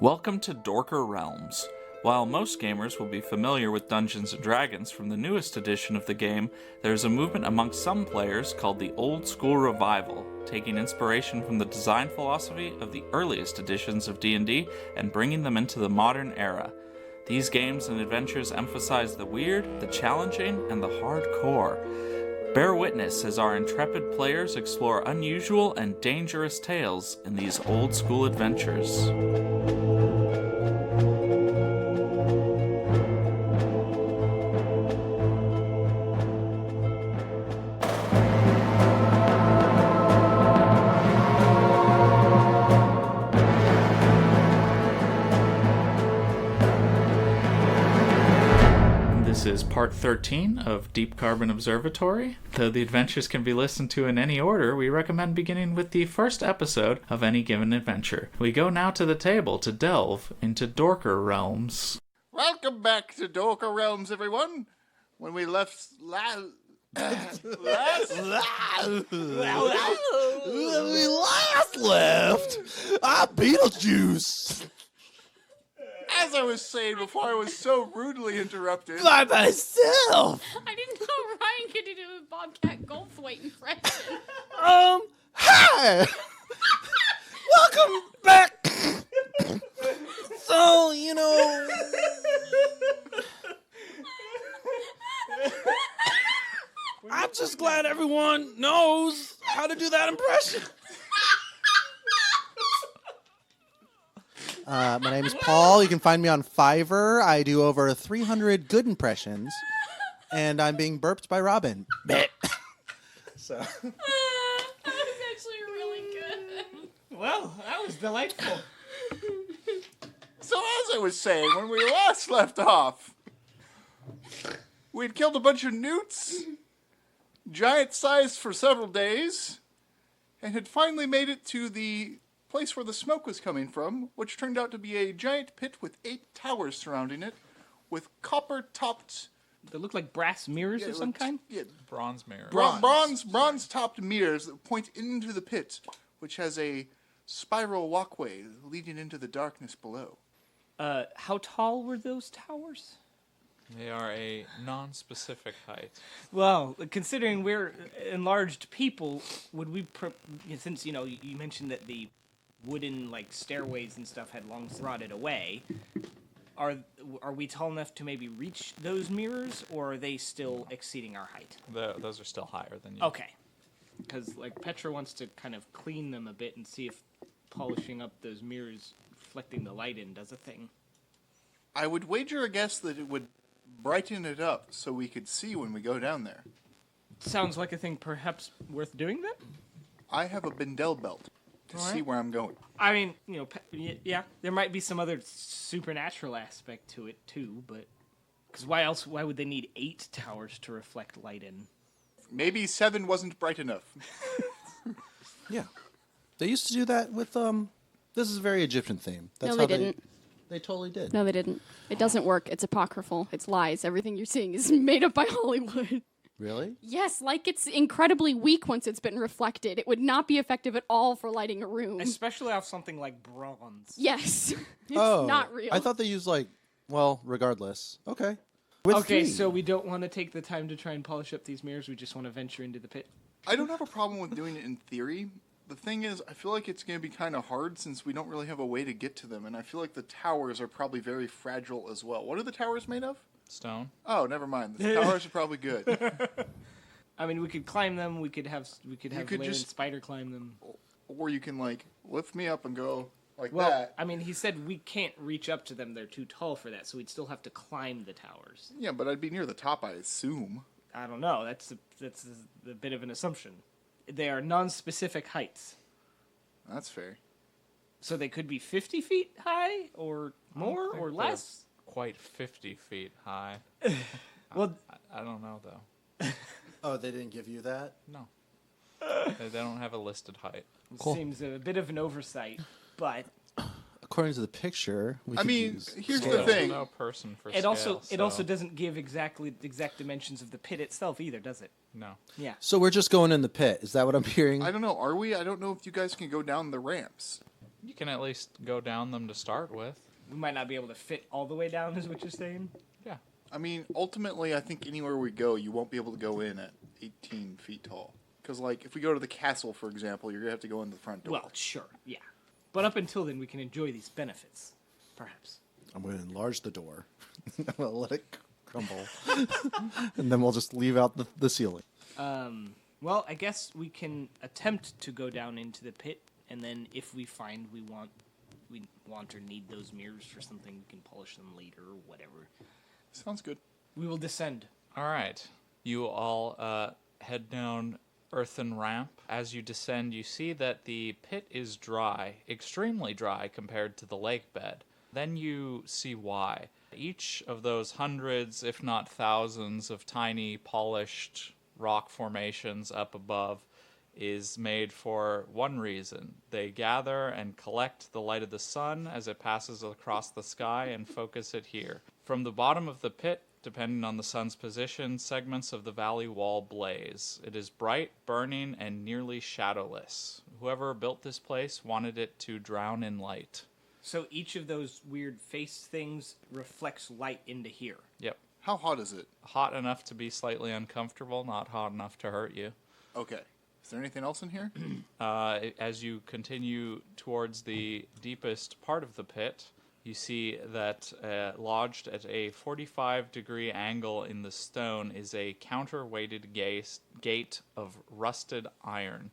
Welcome to Dorker Realms. While most gamers will be familiar with Dungeons & Dragons from the newest edition of the game, there is a movement amongst some players called the Old School Revival, taking inspiration from the design philosophy of the earliest editions of D&D and bringing them into the modern era. These games and adventures emphasize the weird, the challenging, and the hardcore. Bear witness as our intrepid players explore unusual and dangerous tales in these old school adventures. This is part 13 of Deep Carbon Observatory. Though the adventures can be listened to in any order, we recommend beginning with the first episode of any given adventure. We go now to the table to delve into Dorker Realms. Welcome back to Dorker Realms, everyone. When we left When we last left, Beetlejuice. As I was saying before, I was so rudely interrupted. By myself. I didn't know Ryan could do a Bobcat Goldthwait impression. Hi. Welcome back. So, I'm just glad everyone knows how to do that impression. My name is Paul. You can find me on Fiverr. I do over 300 good impressions, and I'm being burped by Robin. So. That was actually really good. Well, that was delightful. So as I was saying, when we last left off, we'd killed a bunch of newts, giant-sized for several days, and had finally made it to the place where the smoke was coming from, which turned out to be a giant pit with 8 towers surrounding it, with copper-topped... They look like brass mirrors of some kind? Yeah, Bronze mirror. bronze-topped mirrors that point into the pit, which has a spiral walkway leading into the darkness below. How tall were those towers? They are a non-specific height. Well, considering we're enlarged people, would we, since, you mentioned that the wooden, stairways and stuff had long rotted away, are we tall enough to maybe reach those mirrors, or are they still exceeding our height? Those are still higher than you. Okay. Because, Petra wants to kind of clean them a bit and see if polishing up those mirrors, reflecting the light in, does a thing. I would wager a guess that it would brighten it up so we could see when we go down there. Sounds like a thing perhaps worth doing then? I have a Bindel belt to see where I'm going. I mean, yeah, there might be some other supernatural aspect to it too, but because why would they need 8 towers to reflect light in? Maybe 7 wasn't bright enough. Yeah. They used to do that with, this is a very Egyptian theme. That's No, how they didn't. They totally did. No, they didn't. It doesn't work. It's apocryphal. It's lies. Everything you're seeing is made up by Hollywood. Really? Yes, it's incredibly weak once it's been reflected. It would not be effective at all for lighting a room. Especially off something like bronze. Yes. It's Oh, not real. I thought they used regardless. Okay. Okay, so we don't want to take the time to try and polish up these mirrors. We just want to venture into the pit. I don't have a problem with doing it in theory. The thing is, I feel like it's going to be kind of hard since we don't really have a way to get to them, and I feel like the towers are probably very fragile as well. What are the towers made of? Stone. Oh, never mind. The towers are probably good. I mean, we could climb them. We could have could Lair and just- Spider climb them. Or you can, lift me up and go like Well, that. I mean, he said we can't reach up to them. They're too tall for that, so we'd still have to climb the towers. Yeah, but I'd be near the top, I assume. I don't know. That's a bit of an assumption. They are non-specific heights. That's fair. So they could be 50 feet high, or more, or less? Quite 50 feet high. Well, I don't know, though. Oh, they didn't give you that? No. They don't have a listed height. Cool. Seems a bit of an oversight, but According to the picture, Here's Scale. the thing. No person for it scale, also doesn't give exact dimensions of the pit itself either, does it? No. Yeah. So we're just going in the pit. Is that what I'm hearing? I don't know. Are we? I don't know if you guys can go down the ramps. You can at least go down them to start with. We might not be able to fit all the way down, is what you're saying? Yeah. I mean, ultimately, I think anywhere we go, you won't be able to go in at 18 feet tall. Because, like, if we go to the castle, for example, you're going to have to go in the front door. Well, sure, yeah. But up until then, we can enjoy these benefits, perhaps. I'm going to enlarge the door. We'll let it crumble. And then we'll just leave out the ceiling. Well, I guess we can attempt to go down into the pit, and then if we find we want or need those mirrors for something, we can polish them later or whatever. Sounds good. We will descend. All right. You all head down earthen ramp. As you descend, you see that the pit is dry, extremely dry compared to the lake bed. Then you see why. Each of those hundreds, if not thousands, of tiny polished rock formations up above is made for one reason. They gather and collect the light of the sun as it passes across the sky and focus it here. From the bottom of the pit, depending on the sun's position, segments of the valley wall blaze. It is bright, burning, and nearly shadowless. Whoever built this place wanted it to drown in light. So each of those weird face things reflects light into here. Yep. How hot is it? Hot enough to be slightly uncomfortable, not hot enough to hurt you. Okay. Is there anything else in here? As you continue towards the deepest part of the pit, you see that lodged at a 45-degree angle in the stone is a counterweighted gate of rusted iron.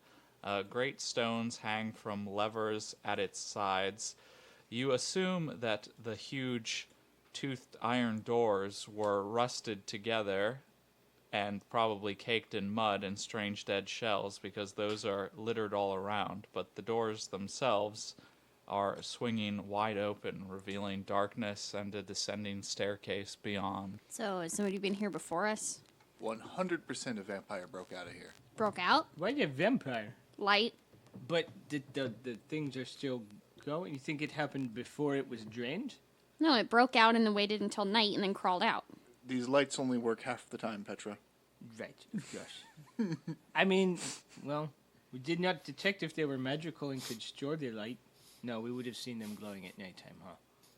Great stones hang from levers at its sides. You assume that the huge toothed iron doors were rusted together and probably caked in mud and strange dead shells because those are littered all around. But the doors themselves are swinging wide open, revealing darkness and a descending staircase beyond. So, has somebody been here before us? 100% a vampire broke out of here. Broke out? Why a vampire? Light? But the things are still going? You think it happened before it was drained? No, it broke out and then waited until night and then crawled out. These lights only work half the time, Petra. Right, gosh. I mean, well, we did not detect if they were magical and could store their light. No, we would have seen them glowing at nighttime, huh?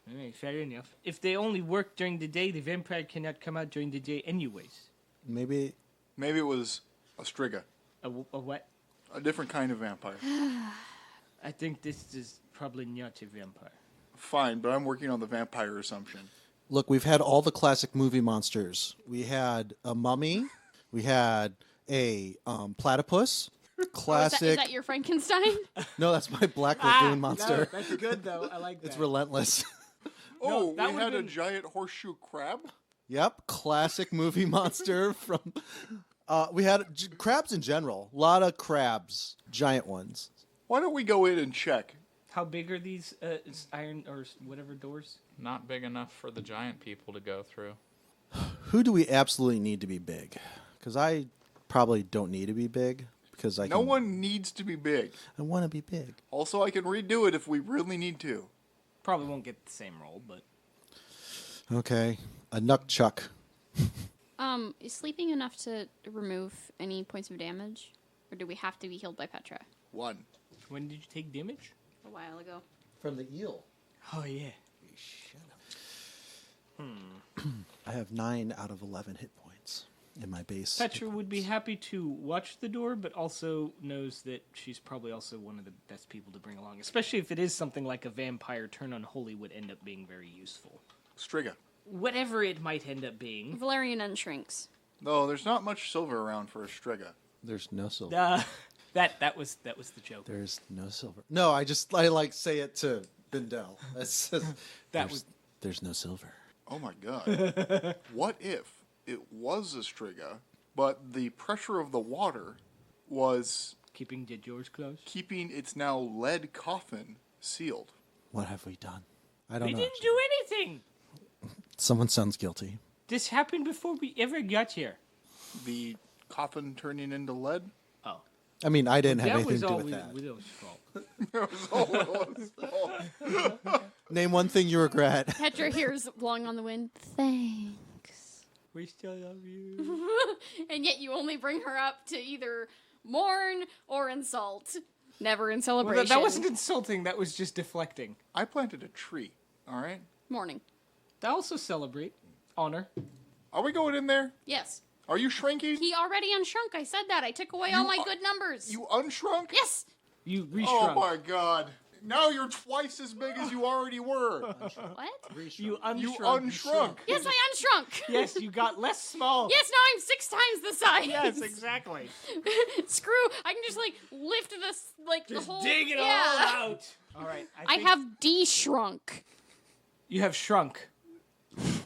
All right, fair enough. If they only work during the day, the vampire cannot come out during the day anyways. Maybe Maybe it was a striga. A what? A different kind of vampire. I think this is probably not a vampire. Fine, but I'm working on the vampire assumption. Look, we've had all the classic movie monsters. We had a mummy. We had a platypus. Classic. Is that your Frankenstein? No, that's my black lagoon monster. No, that's good though. I like that. It's relentless. Oh, that we would've had a been- giant horseshoe crab? Yep, classic movie monster from. We had crabs in general. A lot of crabs, giant ones. Why don't we go in and check? How big are these iron or whatever doors? Not big enough for the giant people to go through. Who do we absolutely need to be big? Because I probably don't need to be big. Because No one needs to be big. I want to be big. Also, I can redo it if we really need to. Probably won't get the same roll, but Okay, a nuckchuck. Is sleeping enough to remove any points of damage? Or do we have to be healed by Petra? 1. when did you take damage? A while ago. From the eel. Oh yeah. I have 9 out of 11 hit points in my base. Petra would be happy to watch the door, but also knows that she's probably also one of the best people to bring along, especially if it is something like a vampire turn unholy would end up being very useful. Striga. Whatever it might end up being. Valerian unshrinks. No, there's not much silver around for a striga. There's no silver. That was the joke. There's no silver. No, I like say it to Bindel. That's there's no silver. Oh my god. What if it was a striga, but the pressure of the water was Keeping the doors closed. keeping its now lead coffin sealed? What have we done? I don't We know. didn't do anything. Someone sounds guilty. This happened before we ever got here. The coffin turning into lead? Oh, I mean, I didn't have that anything was to do all with that. Widow's fault. That was all it was. Name one thing you regret. Petra hears blowing on the wind. Thanks. We still love you. And yet you only bring her up to either mourn or insult. Never in Well, celebration. that wasn't insulting. That was just deflecting. I planted a tree. All right. Morning. They also celebrate honor. Are we going in there? Yes. Are you shrinking? He already unshrunk. I said that. I took away all my good numbers. You unshrunk? Yes. You Oh reshrunk. my god. Now you're twice as big as you already were. What? You unshrunk. You unshrunk. Yes, I unshrunk. Yes, you got less small. Yes, now I'm 6 times the size. Yes, exactly. Screw. I can just lift this the whole. Dig it all out. All right. I have de-shrunk. You have shrunk.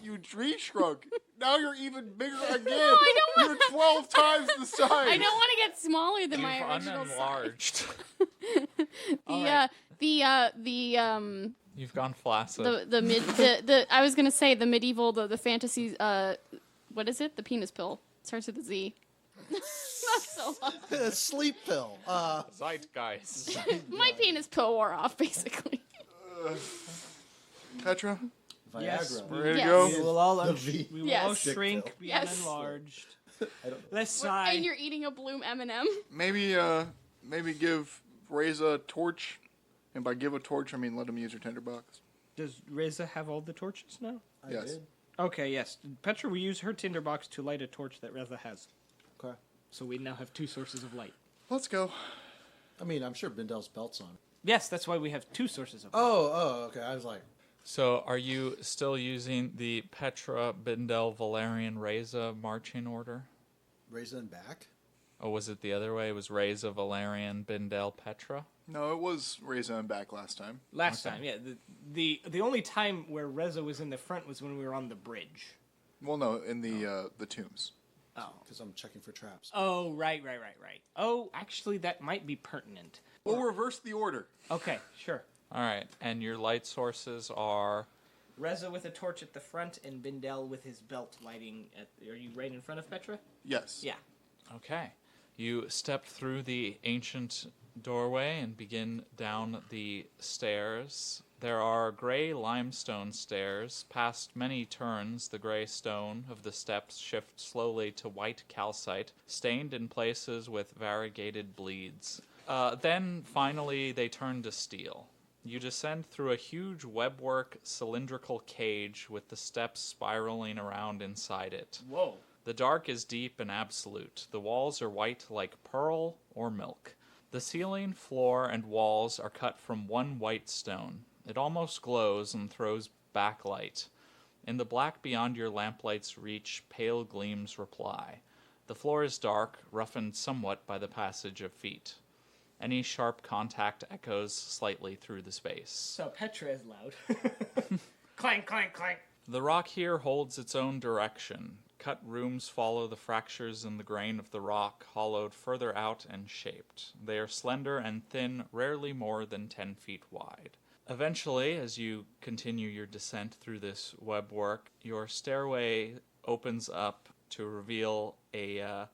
You tree shrunk. Now you're even bigger again. I don't You're 12 times the size. I don't want to get smaller than my You've original size. unenlarged. You've gone flaccid. I was gonna say the medieval the fantasy what is it? The penis pill. Starts with a Z. Not so long. Sleep pill. Zeitgeist. My penis pill wore off basically. Petra, Yes. ready to Yes. go? We will all, V. we will Yes. all shrink, be Yes. unenlarged. Let's sigh. And you're eating a Bloom M&M. Maybe give Reza a torch. And by give a torch, I mean let him use her tinderbox. Does Reza have all the torches now? Yes. Okay, yes. Petra will use her tinderbox to light a torch that Reza has. Okay. So we now have 2 sources of light. Let's go. I mean, I'm sure Bindel's belt's on. Yes, that's why we have 2 sources of light. Oh, okay. I was like, So, are you still using the Petra, Bindel, Valerian, Reza marching order? Reza and back. Or was it the other way? It was Reza, Valerian, Bindel, Petra? No, it was Reza and back last time. Last time, yeah. The only time where Reza was in the front was when we were on the bridge. Well, no, in the tombs. Oh. Because I'm checking for traps. Oh, right. Oh, actually, that might be pertinent. We'll reverse the order. Okay, sure. All right, and your light sources are... Reza with a torch at the front and Bindel with his belt lighting at... Are you right in front of Petra? Yes. Yeah. Okay. You step through the ancient doorway and begin down the stairs. There are gray limestone stairs. Past many turns, the gray stone of the steps shift slowly to white calcite, stained in places with variegated bleeds. Then, finally, they turn to steel. You descend through a huge webwork cylindrical cage with the steps spiraling around inside it. Whoa. The dark is deep and absolute. The walls are white like pearl or milk. The ceiling, floor, and walls are cut from one white stone. It almost glows and throws back light. In the black beyond your lamplight's reach, pale gleams reply. The floor is dark, roughened somewhat by the passage of feet. Any sharp contact echoes slightly through the space. So Petra is loud. Clank, clank, clank. The rock here holds its own direction. Cut rooms follow the fractures in the grain of the rock, hollowed further out and shaped. They are slender and thin, rarely more than 10 feet wide. Eventually, as you continue your descent through this webwork, your stairway opens up to reveal a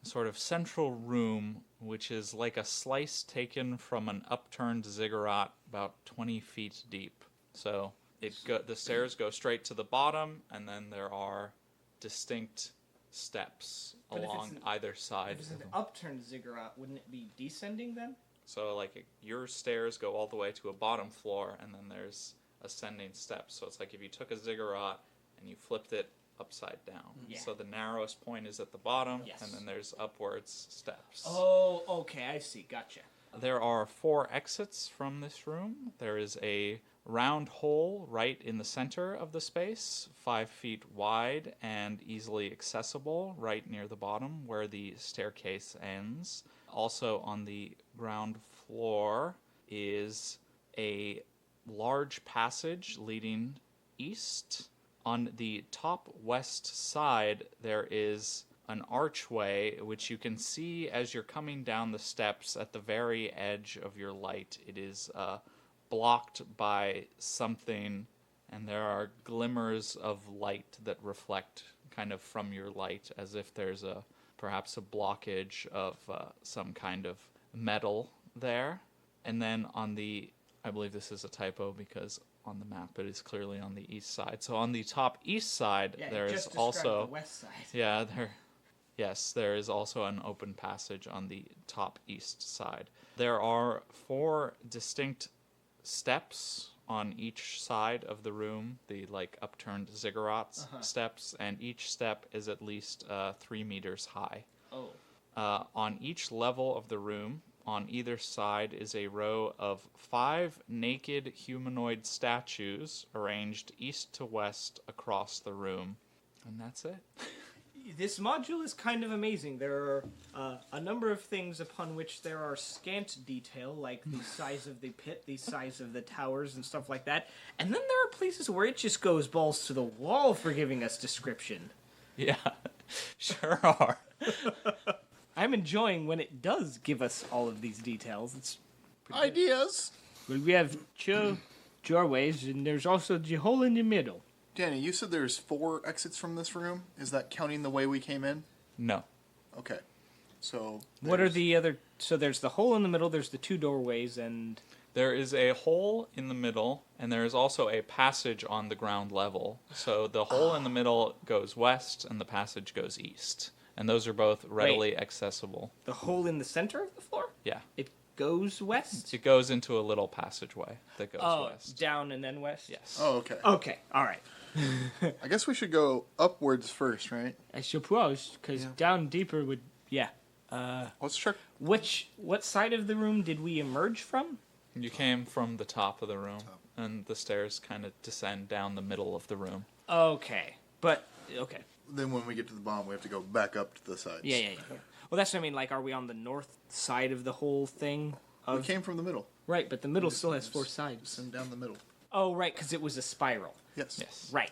sort of central room, which is like a slice taken from an upturned ziggurat about 20 feet deep. So the stairs go straight to the bottom, and then there are distinct steps But if along it's either side. If it's an upturned ziggurat, wouldn't it be descending then? So your stairs go all the way to a bottom floor, and then there's ascending steps. So it's like if you took a ziggurat and you flipped it upside down. Yeah. So the narrowest point is at the bottom, Yes. and then there's upwards steps. Oh, okay, I see. Gotcha. There are 4 exits from this room. There is a round hole right in the center of the space, 5 feet wide and easily accessible, right near the bottom where the staircase ends. Also on the ground floor is a large passage leading east. On the top west side, there is an archway which you can see as you're coming down the steps at the very edge of your light. It is blocked by something, and there are glimmers of light that reflect kind of from your light, as if there's perhaps a blockage of some kind of metal there. And then I believe this is a typo because on the map it is clearly on the east side. So on the top east side, Yeah, there you is just described also the west side. yeah, Yes, there is also an open passage on the top east side. There are 4 distinct steps on each side of the room, the upturned ziggurats steps, and each step is at least 3 meters high. Oh. On each level of the room, on either side is a row of 5 naked humanoid statues arranged east to west across the room. And that's it. This module is kind of amazing. There are a number of things upon which there are scant detail, like the size of the pit, the size of the towers, and stuff like that. And then there are places where it just goes balls to the wall for giving us description. Yeah, sure are. I'm enjoying when it does give us all of these details. It's Ideas. well, we have 2 doorways, and there's also the hole in the middle. Danny, you said there's 4 exits from this room. Is that counting the way we came in? No. Okay. So What are there's- the other? So there's the hole in the middle. There's the 2 doorways, and There is a hole in the middle, and there is also a passage on the ground level. So the hole in the middle goes west, and the passage goes east. And those are both readily accessible. the hole in the center of the floor. Yeah. It goes west. It goes into a little passageway that goes west. Down and then west. Yes. Oh, okay. Okay. All right. I guess we should go upwards first, right? I suppose, because down deeper would. Yeah. Let's check. What side of the room did we emerge from? You came from the top of the room, and the stairs kind of descend down the middle of the room. Okay. But okay. Then when we get to the bottom, we have to go back up to the sides. Yeah. Well, that's what I mean. Like, are we on the north side of the whole thing? We came from the middle. Right, but the middle still has 4 sides. And down the middle. Oh, right, because it was a spiral. Yes. Yes. Right.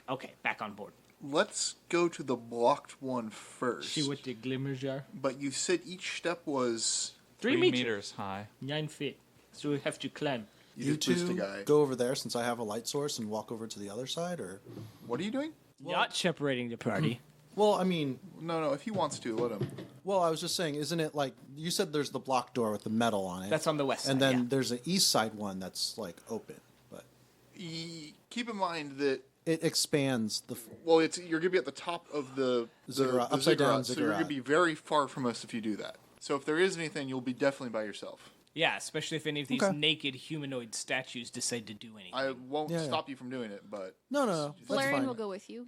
Okay, back on board. Let's go to the blocked one first. See what the glimmers are. But you said each step was 3 meters high. 9 feet. So we have to climb. you You just boost a two guy. go over there since I have a light source and walk over to the other side, or? What are you doing? Not separating the party. Well, I mean, No. If he wants to, let him. well, I was just saying, isn't it like you said? There's the block door with the metal on it. That's on the west side. and then yeah. there's an east side one that's like open, but Keep in mind that it expands the. well, you're gonna be at the top of the Ziggurat, the upside down so you're gonna ziggurat. be very far from us if you do that. So if there is anything, you'll be definitely by yourself. Yeah, especially if any of these Okay. naked humanoid statues decide to do anything. I won't Yeah, yeah. stop you from doing it, but No, that's Valerian fine. will go with you,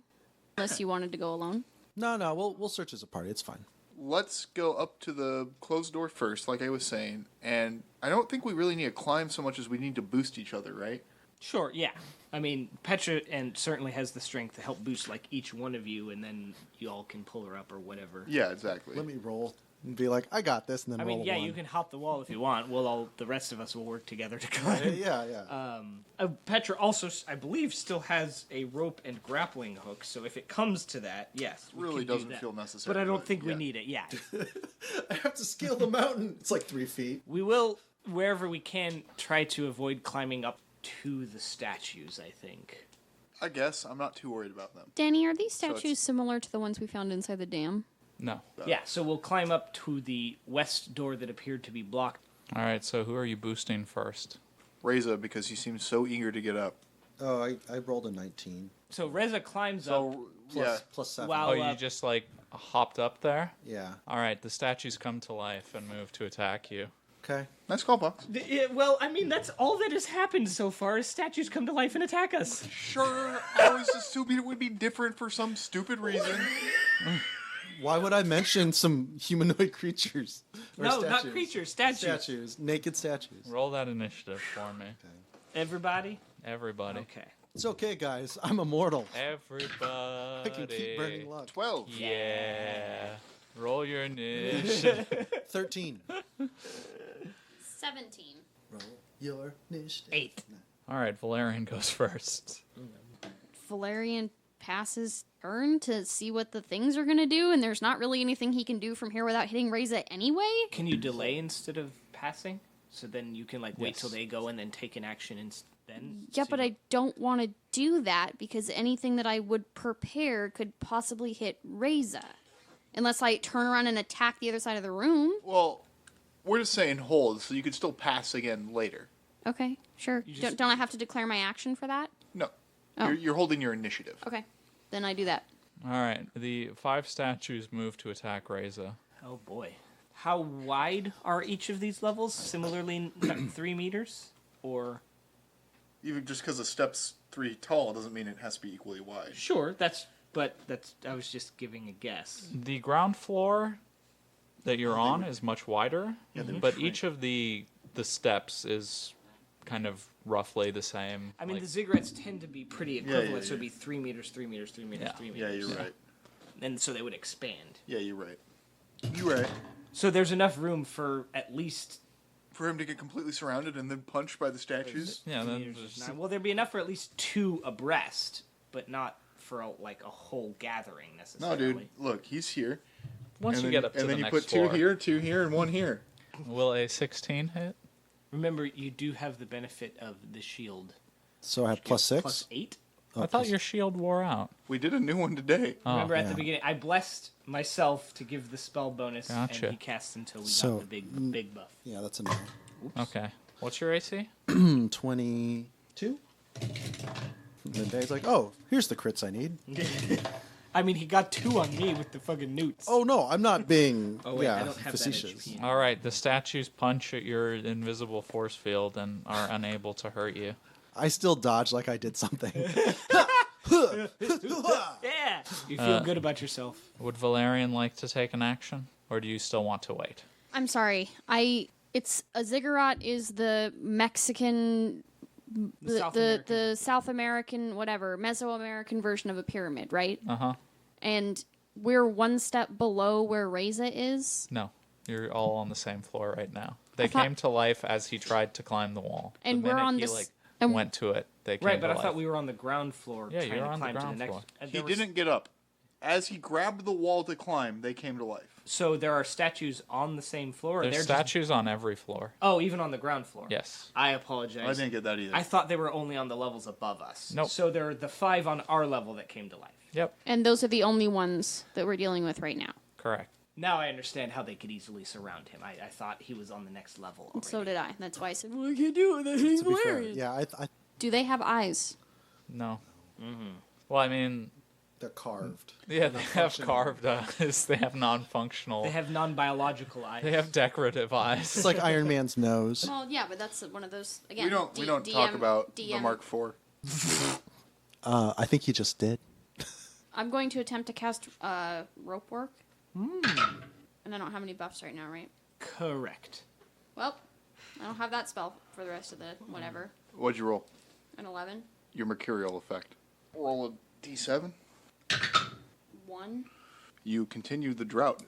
unless you wanted to go alone. No, we'll search as a party. It's fine. let's go up to the closed door first, like I was saying. And I don't think we really need to climb so much as we need to boost each other, right? Sure, yeah. I mean, Petra and certainly has the strength to help boost like each one of you, and then you all can pull her up or whatever. Yeah, exactly. Let me roll and be like, I got this, and then I roll mean, a yeah, one. you can hop the wall if you want. The rest of us will work together to climb. Yeah. Petra also, I believe, still has a rope and grappling hook. So if it comes to that, yes, we Really can do doesn't that. feel necessary. But I don't think we yeah. need it. Yeah, I have to scale the mountain. It's like 3 feet. we will wherever we can try to avoid climbing up to the statues. I think. I guess I'm not too worried about them. Danny, are these it's- statues similar to the ones we found inside the dam? No. Yeah, so we'll climb up to the west door that appeared to be blocked. All right, so who are you boosting first? Reza, because he seems so eager to get up. Oh, I rolled a 19. So Reza climbs up. So yeah, Plus 7. Wow. Oh, you just hopped up there? Yeah. All right, the statues come to life and move to attack you. Okay. nice call, Box. Well, I mean, that's all that has happened so far is statues come to life and attack us. Sure, I was assuming it would be different for some stupid reason. Why would I mention some humanoid creatures? Or No, not statues? creatures, statues. Statues. Naked statues. Roll that initiative for me. Everybody? Everybody. Okay. It's okay, guys. I'm immortal. Everybody. I can keep burning luck. 12. Yeah. Roll your initiative. 13. 17. Roll your initiative. 8. All right, Valerian goes first. Valerian passes turn to see what the things are going to do, and there's not really anything he can do from here without hitting Reza anyway. Can you delay instead of passing? So then you can, wait Yes. till they go and then take an action and then? Yeah, so but you- I don't want to do that because anything that I would prepare could possibly hit Reza. Unless I turn around and attack the other side of the room. Well, we're just saying hold, so you can still pass again later. Okay, sure. just- Don't I have to declare my action for that? No, Oh. you're holding your initiative. Okay, then I do that. All right. The 5 statues move to attack Reza. Oh boy. How wide are each of these levels? Similarly, 3 meters? Or... Even just because a step's 3 tall doesn't mean it has to be equally wide. Sure, I was just giving a guess. The ground floor that you're on is much wider, but each of the steps is kind of roughly the same. I mean, like- the ziggurats tend to be pretty equivalent, yeah, so it'd be 3 meters, 3 meters, 3 meters, Yeah. 3 meters. Yeah, you're right. And so they would expand. Yeah, you're right. You're right. So there's enough room for at least... For him to get completely surrounded and then punched by the statues? Yeah, then meters there's- is 9. Well, there'd be enough for at least 2 abreast, but not for a whole gathering No, necessarily. dude. Look, he's here. once and you then, get up to and the then you next put 2 floor, here, 2 here, and 1 here. will a 16 hit? Remember, you do have the benefit of the shield. So I have plus 6? Plus 8? Oh, I thought plus- your shield wore out. We did a new one today. Oh, Remember at yeah. the beginning, I blessed myself to give the spell bonus, Gotcha. and he casts until we So, got the big buff. Yeah, that's a no. okay. What's your AC? 22? And then Dave's like, oh, here's the crits I need. I mean, he got 2 on me with the fucking newts. Oh, no, I'm not being, Oh, wait, I don't have that facetious. HP. All right. The statues punch at your invisible force field and are unable to hurt you. I still dodge like I did something. Yeah! You feel good about yourself. Would Valerian like to take an action, or do you still want to wait? I'm sorry. It's a ziggurat is the Mexican, South American. the South American, whatever, Mesoamerican version of a pyramid, right? Uh huh. And we're one step below where Reza is. No, you're all on the same floor right now. They thought- came to life as he tried to climb the wall. And the we're minute on he this- and- went to it, they came Right, but to I life. thought we were on the ground floor Yeah, trying you're to on the climb to the ground next. floor. and He there was- didn't get up. As he grabbed the wall to climb, they came to life. So there are statues on the same floor? or There's they're just- statues on every floor. Oh, even on the ground floor? Yes. I apologize. I didn't get that either. I thought they were only on the levels above us. Nope. So there are the 5 on our level that came to life. Yep. And those are the only ones that we're dealing with right now. Correct. Now I understand how they could easily surround him. I thought he was on the next level already. So did I. That's why I said, well, I can't do it. That's To be fair, hilarious. yeah, I Do they have eyes? No. Well, I mean, they're carved. yeah, they have carved eyes. They have non-functional. They have non-biological eyes. They have decorative eyes. It's like Iron Man's nose. Well, yeah, but that's one of those, again, we don't talk about the DM. Mark IV. I think he just did. I'm going to attempt to cast rope work. And I don't have any buffs right now, right? Correct. Well, I don't have that spell for the rest of the whatever. What'd you roll? An 11. Your mercurial effect. Roll a d7. 1. You continue the drought.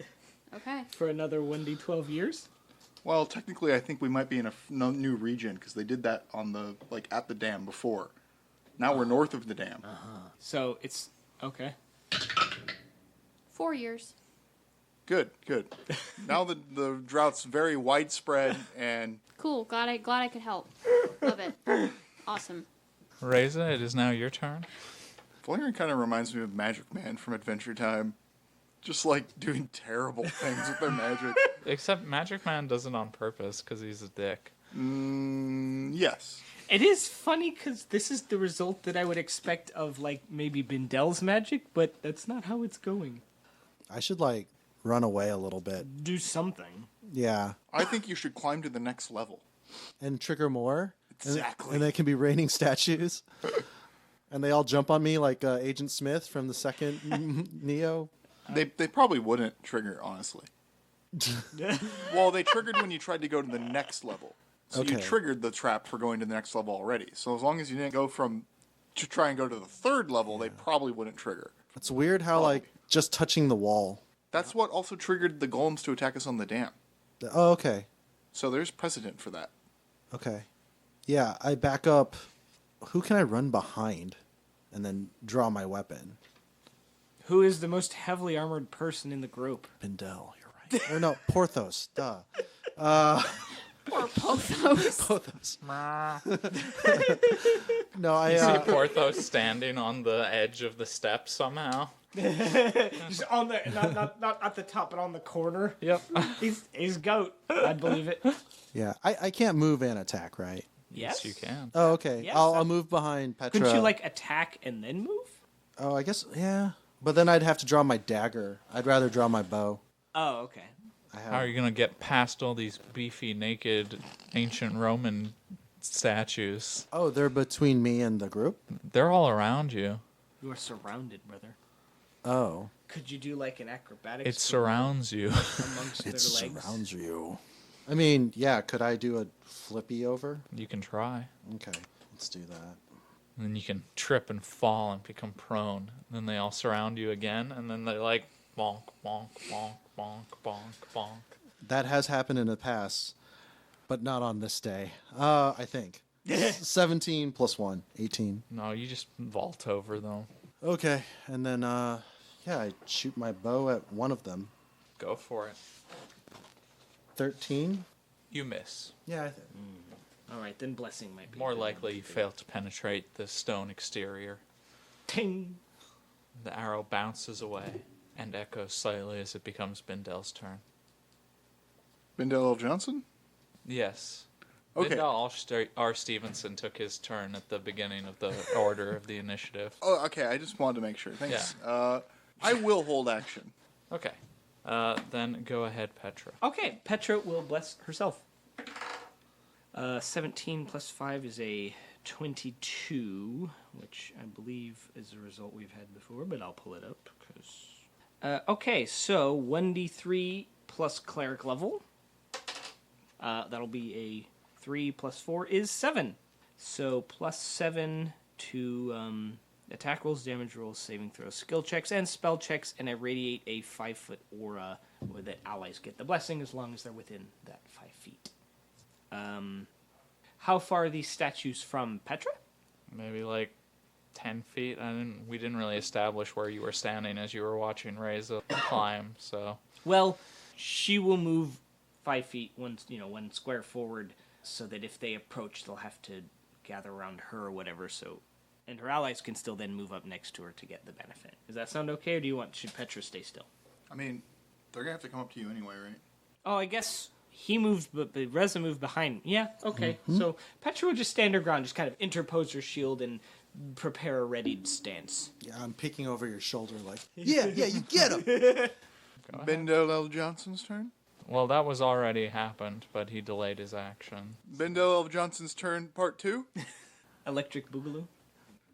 Okay. For another 1d12 years? Well, technically, I think we might be in a new region because they did that on the at the dam before. Now we're north of the dam. So it's... Okay. 4 years. Good. Now the drought's very widespread and Cool. Glad I could help. Love it. Awesome. Reza, it is now your turn. Valerian kind of reminds me of Magic Man from Adventure Time. Just like doing terrible things with their magic. Except Magic Man does it on purpose because he's a dick. Yes. It is funny because this is the result that I would expect of, like, maybe Bindel's magic, but that's not how it's going. I should like run away a little bit. Do something. Yeah, I think you should climb to the next level. and trigger more. Exactly. And they can be raining statues. And they all jump on me like Agent Smith from the second Neo. They probably wouldn't trigger, honestly. Well, they triggered when you tried to go to the next level. So you Okay. triggered the trap for going to the next level already. So as long as you didn't go to try and go to the third level, they probably wouldn't trigger. It's weird how like just touching the wall. That's what also triggered the golems to attack us on the dam. Oh, okay. So there's precedent for that. Okay. Yeah, I back up. Who can I run behind and then draw my weapon? Who is the most heavily armored person in the group? Bindel, you're right. Or no, Porthos. Duh. Poor Pothos. Porthos. No, You see I Porthos standing on the edge of the steps somehow. Just on the not at the top, but on the corner. Yep. He's goat. I'd believe it. yeah, I can't move and attack, right? Yes, you can. Oh, okay. Yes, I'll move behind Petra. Couldn't you like attack and then move? Oh, I guess yeah. But then I'd have to draw my dagger. I'd rather draw my bow. Oh, okay. How are you going to get past all these beefy, naked, ancient Roman statues? Oh, they're between me and the group? They're all around you. You are surrounded, brother. Oh. Could you do like an acrobatics? It surrounds you. amongst It their legs. surrounds you. I mean, yeah, could I do a flippy over? You can try. Okay, let's do that. And then you can trip and fall and become prone. And then they all surround you again, and then they're like, bonk, bonk, bonk, bonk, bonk, bonk. That has happened in the past, but not on this day. I think. 17 plus 1, 18. No, you just vault over them. Okay, and then, yeah, I shoot my bow at one of them. Go for it. 13? You miss. Yeah, I think. All right, then blessing might be More good. likely you fail to penetrate the stone exterior. Ting. The arrow bounces away and echoes slightly as it becomes Bindel's turn. Bindell L. Johnson? Yes. Okay. Bindel R. Stevenson took his turn at the beginning of the order of the initiative. Oh, okay. I just wanted to make sure. Thanks. I will hold action. Okay. Then go ahead, Petra. Okay, Petra will bless herself. 17 plus 5 is a 22, which I believe is a result we've had before, but I'll pull it up. Okay, so 1d3 plus cleric level. That'll be a 3 plus 4 is 7. So plus 7 to attack rolls, damage rolls, saving throws, skill checks, and spell checks, and I radiate a 5-foot aura where the allies get the blessing as long as they're within that 5 feet. How far are these statues from Petra? Maybe like 10 feet. We didn't really establish where you were standing as you were watching Reza climb, so. Well, she will move 5 feet, one square forward, so that if they approach, they'll have to gather around her or whatever. So, and her allies can still then move up next to her to get the benefit. Does that sound okay, or should Petra stay still? I mean, they're going to have to come up to you anyway, right? Oh, I guess he moved, but Reza moved behind. Yeah, okay. So Petra will just stand her ground, just kind of interpose her shield and prepare a readied stance. Yeah, I'm peeking over your shoulder like, yeah, you get him. Bindell L. Johnson's turn. Well, that was already happened, but he delayed his action. Bindell L. Johnson's turn, part 2. Electric Boogaloo.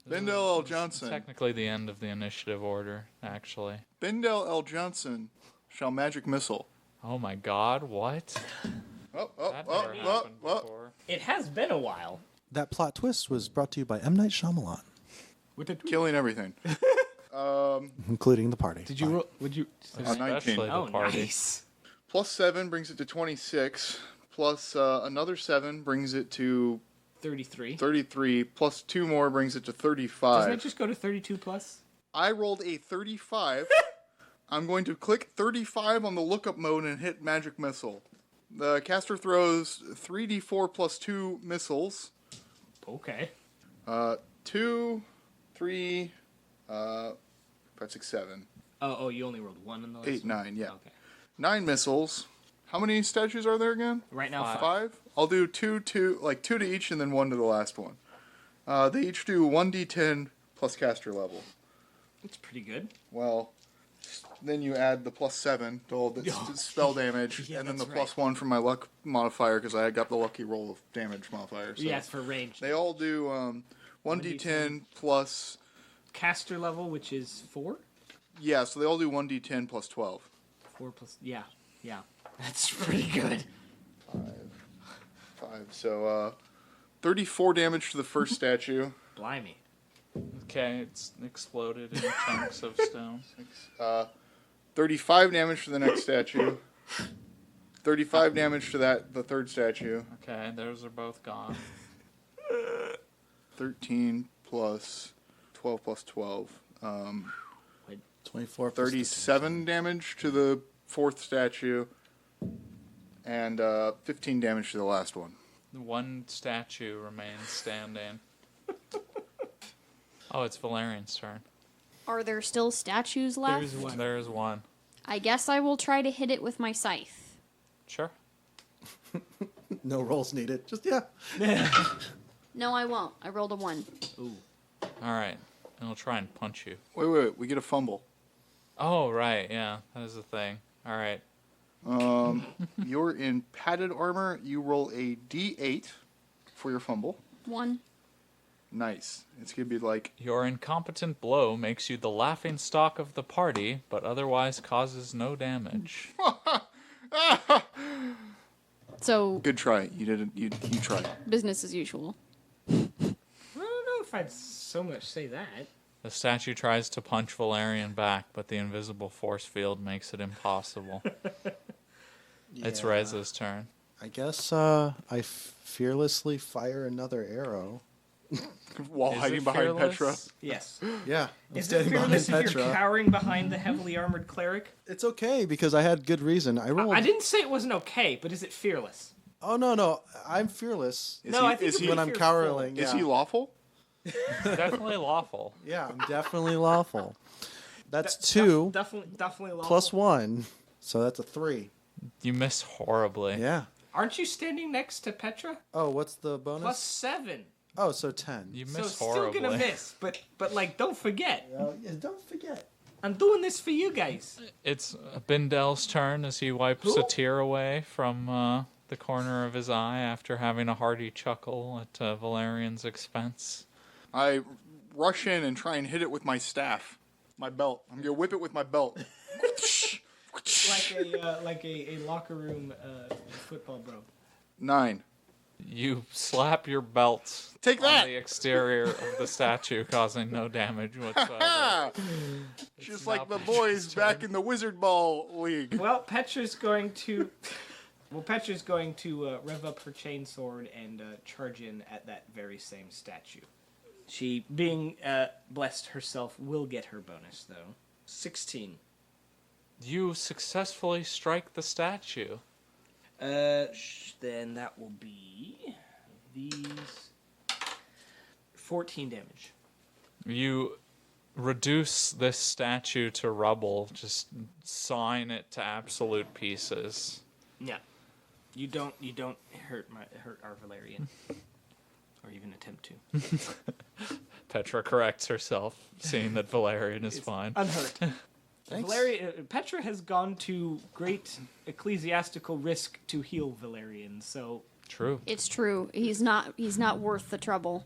Bindell L. Johnson. Technically the end of the initiative order, actually. Bindell L. Johnson shall magic missile. Oh my god, what? Oh, That never happened before. It has been a while. That plot twist was brought to you by M. Night Shyamalan, Killing everything. including the party. Did you roll? Would you? 19. Especially the Oh, party. nice. Plus 7 brings it to 26. Plus another 7 brings it to 33. 33. Plus 2 more brings it to Doesn't 35. it just go to 32 plus? I rolled a 35. I'm going to click 35 on the lookup mode and hit magic missile. The caster throws 3d4 plus 2 missiles. Okay. 2, 3, 5, 6, 7, Oh, you only rolled 1 on the last 8, one? 9, yeah. Okay. 9 missiles. How many statues are there again? Right now, 5? I'll do 2 to each and then 1 to the last one. They each do 1d10 plus caster level. That's pretty good. Well, then you add the plus 7 to all the spell damage, Yeah, and then the that's plus 1 from my luck modifier because I got the lucky roll of damage modifier. So Yes, for range. they all do 1d10 plus. Caster level, which is 4? Yeah, so they all do 1d10 plus 12. 4 plus... Yeah. That's pretty good. 5. So 34 damage to the first statue. Blimey. Okay, it's exploded in chunks of stone. 35 damage to the next statue. 35 damage to the third statue. Okay, those are both gone. 13 plus 12 plus 12. 24 plus 37 damage to the fourth statue. And 15 damage to the last one. One statue remains standing. Oh, it's Valerian's turn. Are there still statues left? There's one. There is one. I guess I will try to hit it with my scythe. Sure. No rolls needed. Just, yeah. No, I won't. I rolled a 1. Ooh. All right. And I'll try and punch you. Wait. We get a fumble. Oh, right, yeah, that is a thing. All right. You're in padded armor. You roll a d8 for your fumble. 1. Nice. It's going to be like, Your incompetent blow makes you the laughing stock of the party, but otherwise causes no damage. So, good try. You didn't, you tried. business as usual. I don't know if I'd so much say that. The statue tries to punch Valerian back, but the invisible force field makes it impossible. It's Yeah. Rez's turn. I guess I fearlessly fire another arrow. While Is hiding it behind fearless? Petra. Yes. Yeah. Is it fearless if you're cowering behind the heavily armored cleric? It's okay because I had good reason. I rolled. I didn't say it wasn't okay, but is it fearless? Oh no, I'm fearless. Is No, he, I think is it'd he, be when I'm fearful. cowering. Yeah. is he lawful? Definitely lawful. Yeah, I'm definitely lawful. That's 2 Definitely lawful. plus 1, so that's a 3. You miss horribly. Yeah. Aren't you standing next to Petra? Oh, what's the bonus? Plus 7. Oh, so 10. You So miss still horribly. gonna miss, but like don't forget, Oh, yeah, don't forget. I'm doing this for you guys. It's Bindel's turn as he wipes Who? a tear away from the corner of his eye after having a hearty chuckle at Valerian's expense. I rush in and try and hit it with my staff. My belt. I'm going to whip it with my belt. Like a locker room football bro. 9. You slap your belt Take that! on the exterior of the statue, causing no damage whatsoever. Ah! Just like the boys back in the Wizard Ball League. Well, Petra's going to rev up her chainsword and charge in at that very same statue. She, being blessed herself, will get her bonus though. 16. You successfully strike the statue. Then that will be these 14 damage. You reduce this statue to rubble, just sawing it to absolute pieces. Yeah, you don't hurt our Valerian, or even attempt to. Petra corrects herself, seeing that Valerian is fine. Unhurt. Petra has gone to great ecclesiastical risk to heal Valerian, so True. It's true. He's not worth the trouble.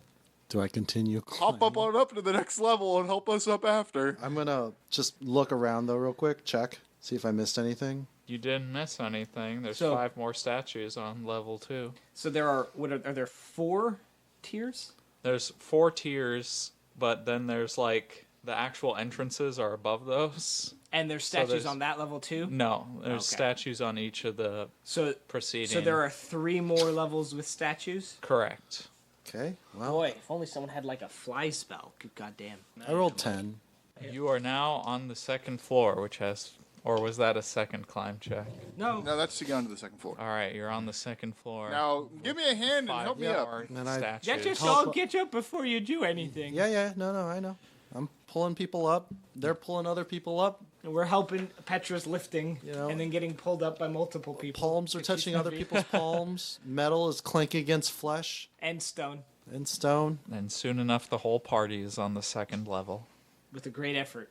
Do I continue? Hop up on up to the next level and help us up after. I'm gonna just look around though real quick, check, see if I missed anything. You didn't miss anything. There's So- 5 more statues on level 2. so there are there 4 tiers? There's 4 tiers, but then there's like the actual entrances are above those. And there's So statues there's- on that level too? No, there's Okay. statues on each of the So preceding. so there are 3 more levels with statues? Correct. Okay, well, Boy, if only someone had like a fly spell. Good goddamn. I rolled 10. You are now on the second floor, which has, or was that a second climb check? No. No, that's to get onto the second floor. All right, you're on the second floor. Now, give me a hand and 5 help me up. more And I- statues. Get your Help- dog, get up before you do anything. Yeah, no, I know. I'm pulling people up. They're pulling other people up. And we're helping Petra's lifting, You know, and then getting pulled up by multiple people. Palms are 'cause she's touching other heavy. people's palms. Metal is clanking against flesh And stone, and stone. And soon enough, the whole party is on the second level. with a great effort.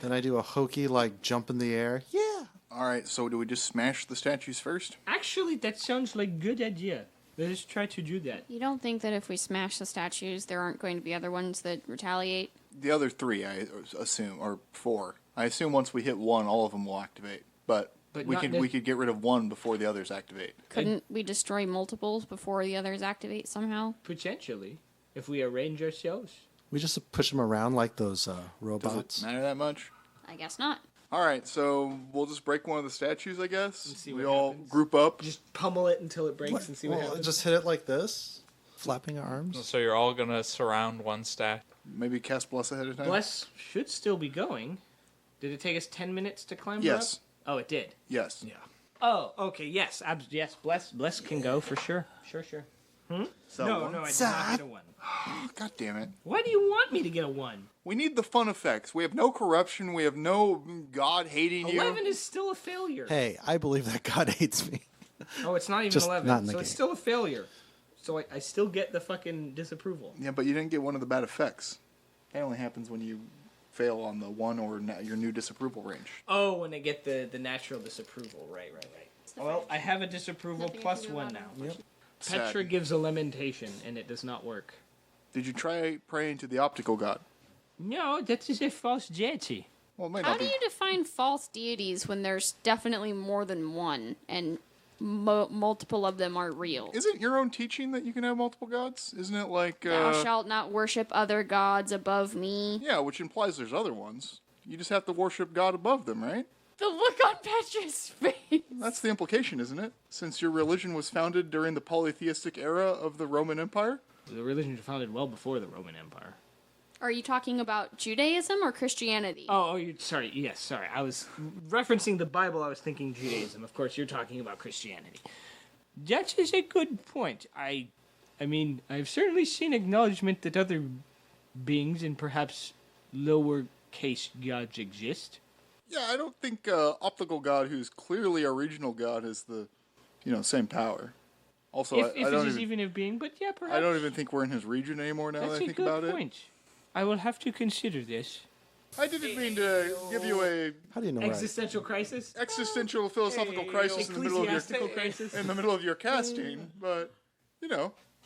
Then I do a hokey like jump in the air. Yeah. All right, so do we just smash the statues first? Actually, that sounds like a good idea. Let us try to do that. You don't think that if we smash the statues, there aren't going to be other ones that retaliate? The other 3, I assume, or 4. I assume once we hit 1, all of them will activate. But But we not could ne- we could get rid of 1 before the others activate. Couldn't we destroy multiples before the others activate somehow? Potentially, if we arrange ourselves. We just push them around like those Does robots. it matter that much? I guess not. All right, so we'll just break one of the statues, I guess. see We what all happens. group up. Just pummel it until it breaks and see what Well, happens. just hit it like this, flapping arms. So you're all gonna surround one statue. Maybe cast Bless ahead of time. Bless should still be going. Did it take us 10 minutes to climb Yes. her up? Oh, it did. Yes. Yeah. Oh, okay, yes. Yes, Bless can go for sure. Sure. So No, one? I did not get a 1. God damn it. Why do you want me to get a 1? We need the fun effects. We have no corruption. We have no God hating you. 11 is still a failure. Hey, I believe that God hates me. Oh, it's not even Just 11, not in the so it's game. still a failure. So I still get the fucking disapproval. Yeah, but you didn't get one of the bad effects. That only happens when you fail on the 1 or your new disapproval range. Oh, when they get the natural disapproval. Right. Well, I have a disapproval Nothing I plus can do 1 about now. it. Petra Sad. gives a lamentation, and it does not work. Did you try praying to the optical god? No, that is a false deity. Well, it might How not do be. you define false deities when there's definitely more than one and multiple of them are real? Isn't your own teaching that you can have multiple gods? Isn't it like... Thou shalt not worship other gods above me. Yeah, which implies there's other ones. You just have to worship God above them, right? The look on Petra's face. That's the implication, isn't it? Since your religion was founded during the polytheistic era of the Roman Empire? The religion was founded well before the Roman Empire. Are you talking about Judaism or Christianity? Sorry. Yes, sorry. I was referencing the Bible. I was thinking Judaism. Of course, you're talking about Christianity. That is a good point. I mean, I've certainly seen acknowledgement that other beings and perhaps lowercase gods exist. Yeah, I don't think optical god, who's clearly a regional god, has the, same power. Also, If I it don't is even, even a being, but yeah, perhaps. I don't even think we're in his region anymore now That's that I a think good about point. I will have to consider this. it. I didn't mean to give you a How do you know right? Existential crisis? existential philosophical crisis in the middle of Ecclesiastical crisis? your casting, but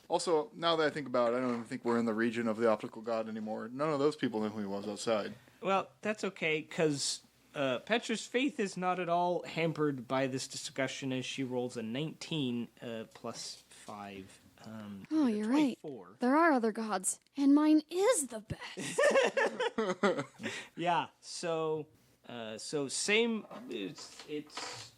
Also, now that I think about it, I don't even think we're in the region of the optical god anymore. None of those people knew who he was outside. Well, that's okay, because Petra's faith is not at all hampered by this discussion as she rolls a 19 plus 5. Oh, you're right. 24. There are other gods, and mine is the best. Yeah, so same, it's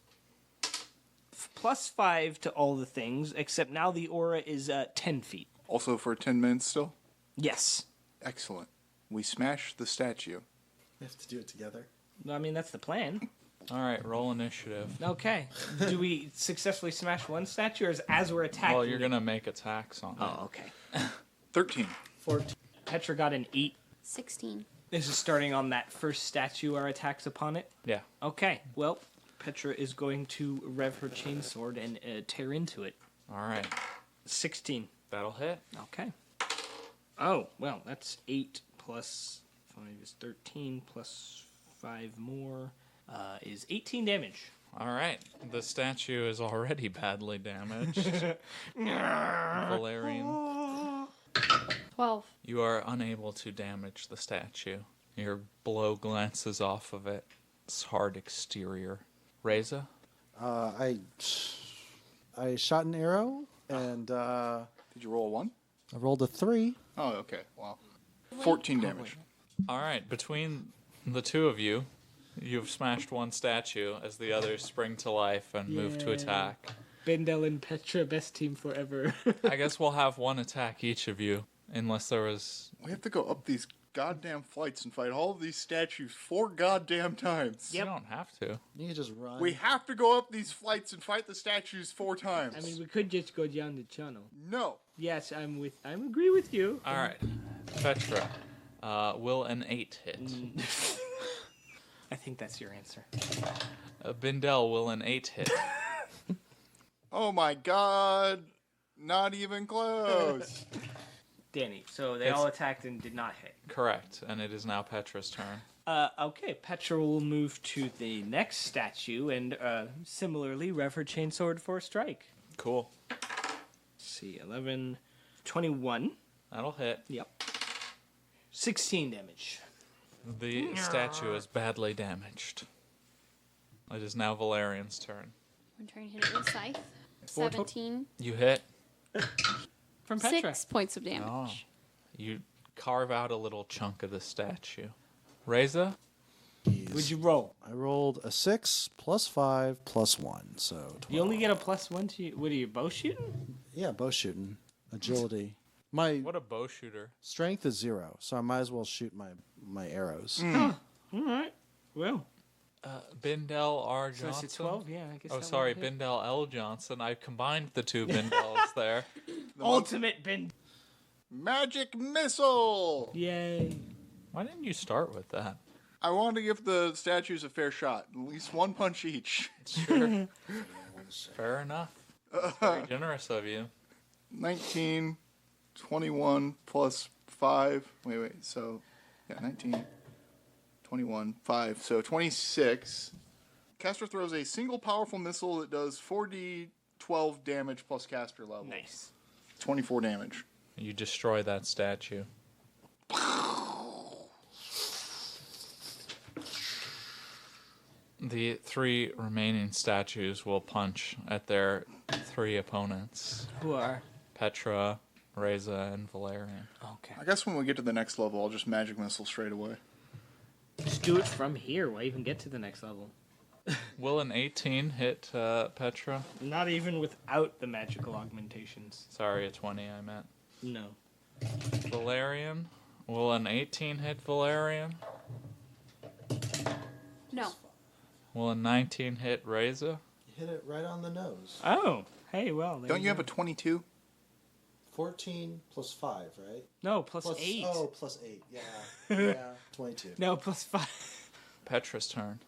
plus 5 to all the things, except now the aura is 10 feet. Also for 10 minutes still? Yes. Excellent. We smash the statue. We have to do it together. I mean, that's the plan. All right, roll initiative. Okay. Do we successfully smash one statue, or as we're attacking? Well, you're gonna make attacks on it. Oh, okay. 13. 14. Petra got an 8. 16. This is starting on that first statue, our attacks upon it. Yeah. Okay, well, Petra is going to rev her chainsword and tear into it. All right. 16. That'll hit. Okay. Oh, well, that's 8 plus 5 is 13, plus 5 more is 18 damage. All right. The statue is already badly damaged. Valerian, 12. you are unable to damage the statue. Your blow glances off of its hard exterior. Reza? I shot an arrow and Did you roll a 1? I rolled a 3. Oh, okay. Wow. 14 damage. All right. Between the two of you, you've smashed one statue as the others spring to life and move to Yeah. attack. Bendel and Petra, best team forever. I guess we'll have one attack each of you, unless there was... We have to go up these goddamn flights and fight all of these statues 4 goddamn times. You don't have to. You can just run. We have to go up these flights and fight the statues 4 times. I mean, we could just go down the channel. No. Yes, I agree with you. All right. Petra, will an 8 hit? I think that's your answer. Bindel, will an 8 hit? Oh my god. Not even close. Danny, so they It's- all attacked and did not hit. Correct, and it is now Petra's turn. Okay, Petra will move to the next statue and similarly rev her chainsword for a strike. Cool. Let's see, 11, 21. That'll hit. Yep. 16 damage. The statue is badly damaged. It is now Valerian's turn. I'm trying to hit it with a scythe. Four to- 17. You hit. From Petra. 6 points of damage. Oh. You carve out a little chunk of the statue. Reza? Would you roll? I rolled a 6 plus 5 plus 1, so 12. You only get a +1 to what are you, bow shooting? Yeah, bow shooting, agility. My What a bow shooter. strength is 0, so I might as well shoot my arrows. All right. Well, Bindel R. so Johnson. it's 12? Yeah, I guess Oh, that sorry, would hit. Bindel L. Johnson. I combined the two Bindels there. Ultimate Ben. Magic missile. Yay. Why didn't you start with that? I wanted to give the statues a fair shot. At least 1 punch each. Sure. Fair enough. That's very generous of you. 19, 21 plus 5. Wait. So, yeah, 19. 21, 5. So 26. Caster throws a single powerful missile that does 4d12 damage plus caster level. Nice. 24 damage. You destroy that statue. The 3 remaining statues will punch at their 3 opponents. Who are? Petra, Reza, and Valerian. Okay. I guess when we get to the next level, I'll just magic missile straight away. Just do it from here. Why even get to the next level? Will an 18 hit Petra? Not even without the magical augmentations. Sorry, a 20 I meant. No. Valerian? Will an 18 hit Valerian? No. Will a 19 hit Reza? You hit it right on the nose. Oh. Hey, well. Don't you have a 22? 14 plus 5, right? No, plus 8. Oh, plus 8. Yeah. Yeah. 22. No, plus 5. Petra's turn.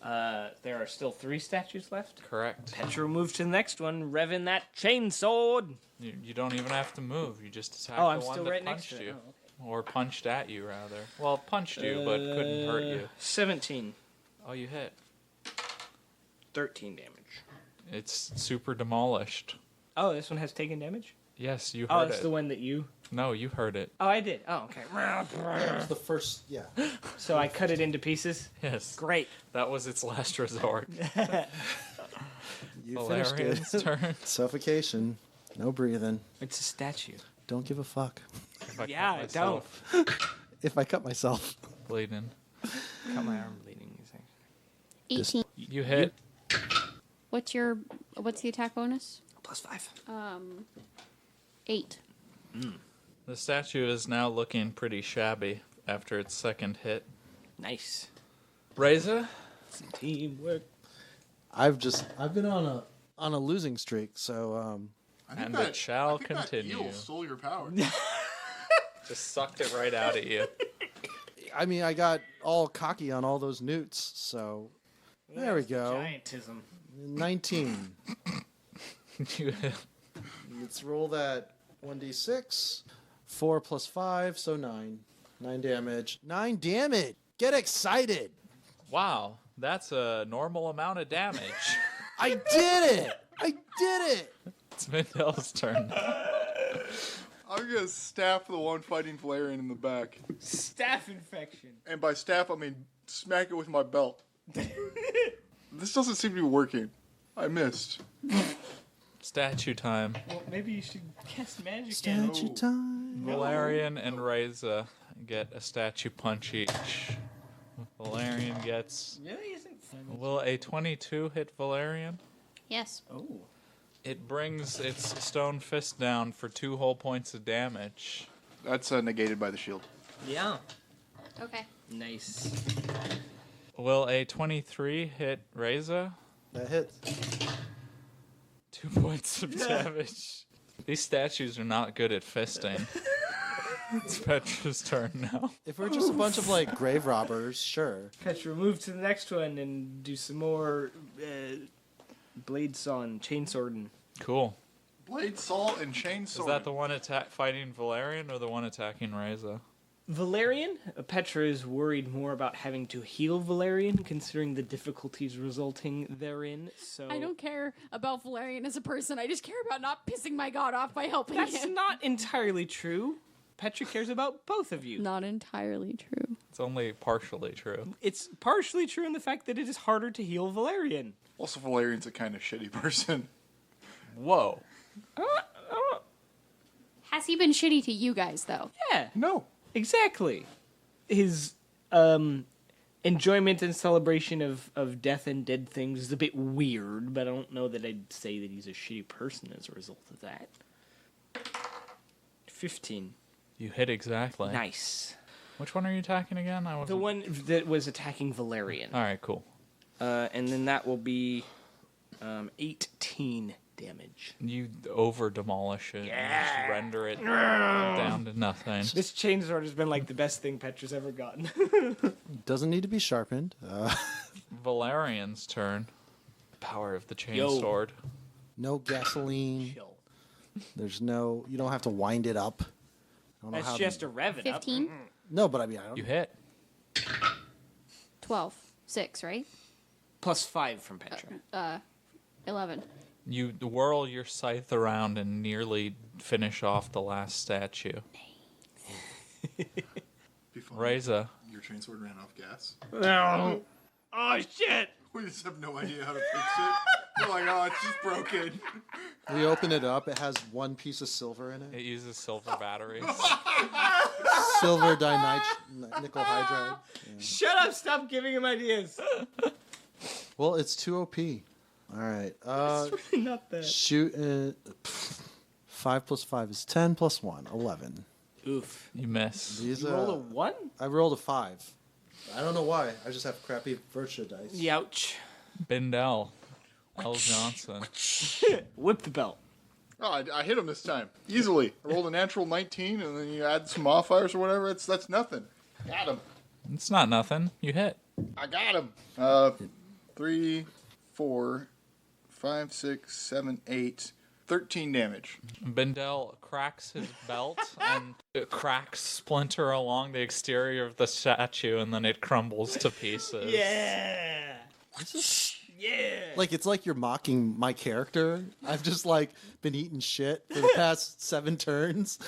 There are still 3 statues left. Correct. Petra moves to the next one, revving that chainsword. You don't even have to move. You just attack Oh, the I'm one still that right next punched to it. you. Oh, okay. Or punched at you, rather. Well, punched you, but couldn't hurt you. 17. Oh, you hit. 13 damage. It's super demolished. Oh, this one has taken damage? Yes, you Oh, heard it's it. the one that you... No, you heard it. Oh, I did. Oh, okay. It's the first, yeah. So I cut it into pieces? Yes. Great. That was its last resort. You finished Valerian's it. turn. Suffocation. No breathing. It's a statue. Don't give a fuck. If I cut Yeah, myself If I cut myself. bleeding. Cut my arm bleeding. You say. 18. You hit. What's the attack bonus? Plus 5. 8. The statue is now looking pretty shabby after its second hit. Nice. Reza? Teamwork. I've been on a losing streak, so I think And that- it shall I think that continue. eel stole your power. Just sucked it right out at you. I mean I got all cocky on all those newts, so there we That's the go. Giantism. 19. You hit. Let's roll that 1d6. 4 plus 5, so 9. 9 damage. 9 damage! Get excited! Wow, that's a normal amount of damage. I did it! I did it! It's Mindel's turn. I'm gonna staff the one fighting Valerian in the back. Staph infection. And by staff, I mean smack it with my belt. This doesn't seem to be working. I missed. Statue time. Well, maybe you should cast magic Statue time. Valerian and Reza get a statue punch each. Valerian gets... Really isn't fun. Will a 22 hit Valerian? Yes. Oh. It brings its stone fist down for 2 whole points of damage. That's negated by the shield. Yeah. Okay. Nice. Will a 23 hit Reza? That hits. 2 points of damage. These statues are not good at fisting. It's Petra's turn now. If we're just a bunch of like grave robbers, sure. Petra, move to the next one and do some more blade saw and chainswording. Cool. Blade, saw, and chainsaw. Is that the one fighting Valerian or the one attacking Reza? Valerian? Petra is worried more about having to heal Valerian, considering the difficulties resulting therein. So I don't care about Valerian as a person. I just care about not pissing my god off by helping That's him. not entirely true. Petra cares about both of you. Not entirely true. It's only partially true. It's partially true in the fact that it is harder to heal Valerian. Also, Valerian's a kind of shitty person. Whoa. Has he been shitty to you guys though? Yeah, No. exactly. His enjoyment and celebration of death and dead things is a bit weird, but I don't know that I'd say that he's a shitty person as a result of that. 15. You hit exactly. Nice. Which one are you attacking again? I The wasn't... one that was attacking Valerian. Alright, cool. And then that will be 18 damage. You over-demolish it. Yeah. Just render it down to nothing. This chainsword has been like the best thing Petra's ever gotten. Doesn't need to be sharpened. Valerian's turn. Power of the chain Yo. sword. No gasoline. Chill. There's no. You don't have to wind it up. I don't know That's how just a rev it up. 15? No, but I mean, I don't. You hit. 12. 6, right? +5 from Petra. 11. You whirl your scythe around and nearly finish off the last statue. Be funny. Reza, Your train sword ran off gas. No. Oh shit! We just have no idea how to fix it. We're like, oh, it's just broken. We open it up. It has one piece of silver in it it. uses silver batteries. Silver nickel hydride. Shut up! Stop giving him ideas. Well, it's 2 OP. All right. It's really not that. Shoot. 5 plus 5 is 10 plus 1, 11. Oof. You miss. These, You roll a 1? I rolled a 5. I don't know why. I just have crappy virtue dice. Youch. Bindell. L. Johnson. Whip the belt. Oh, I hit him this time. Easily. I rolled a natural 19, and then you add some modifiers or whatever. That's nothing. Got him. It's not nothing. You hit. I got him. 3, 4, 5, 6, 7, 8. 13 damage. Bindell cracks his belt and cracks splinter along the exterior of the statue, and then it crumbles to pieces. Yeah. Yeah. Like, it's like you're mocking my character. I've just, like, been eating shit for the past 7 turns.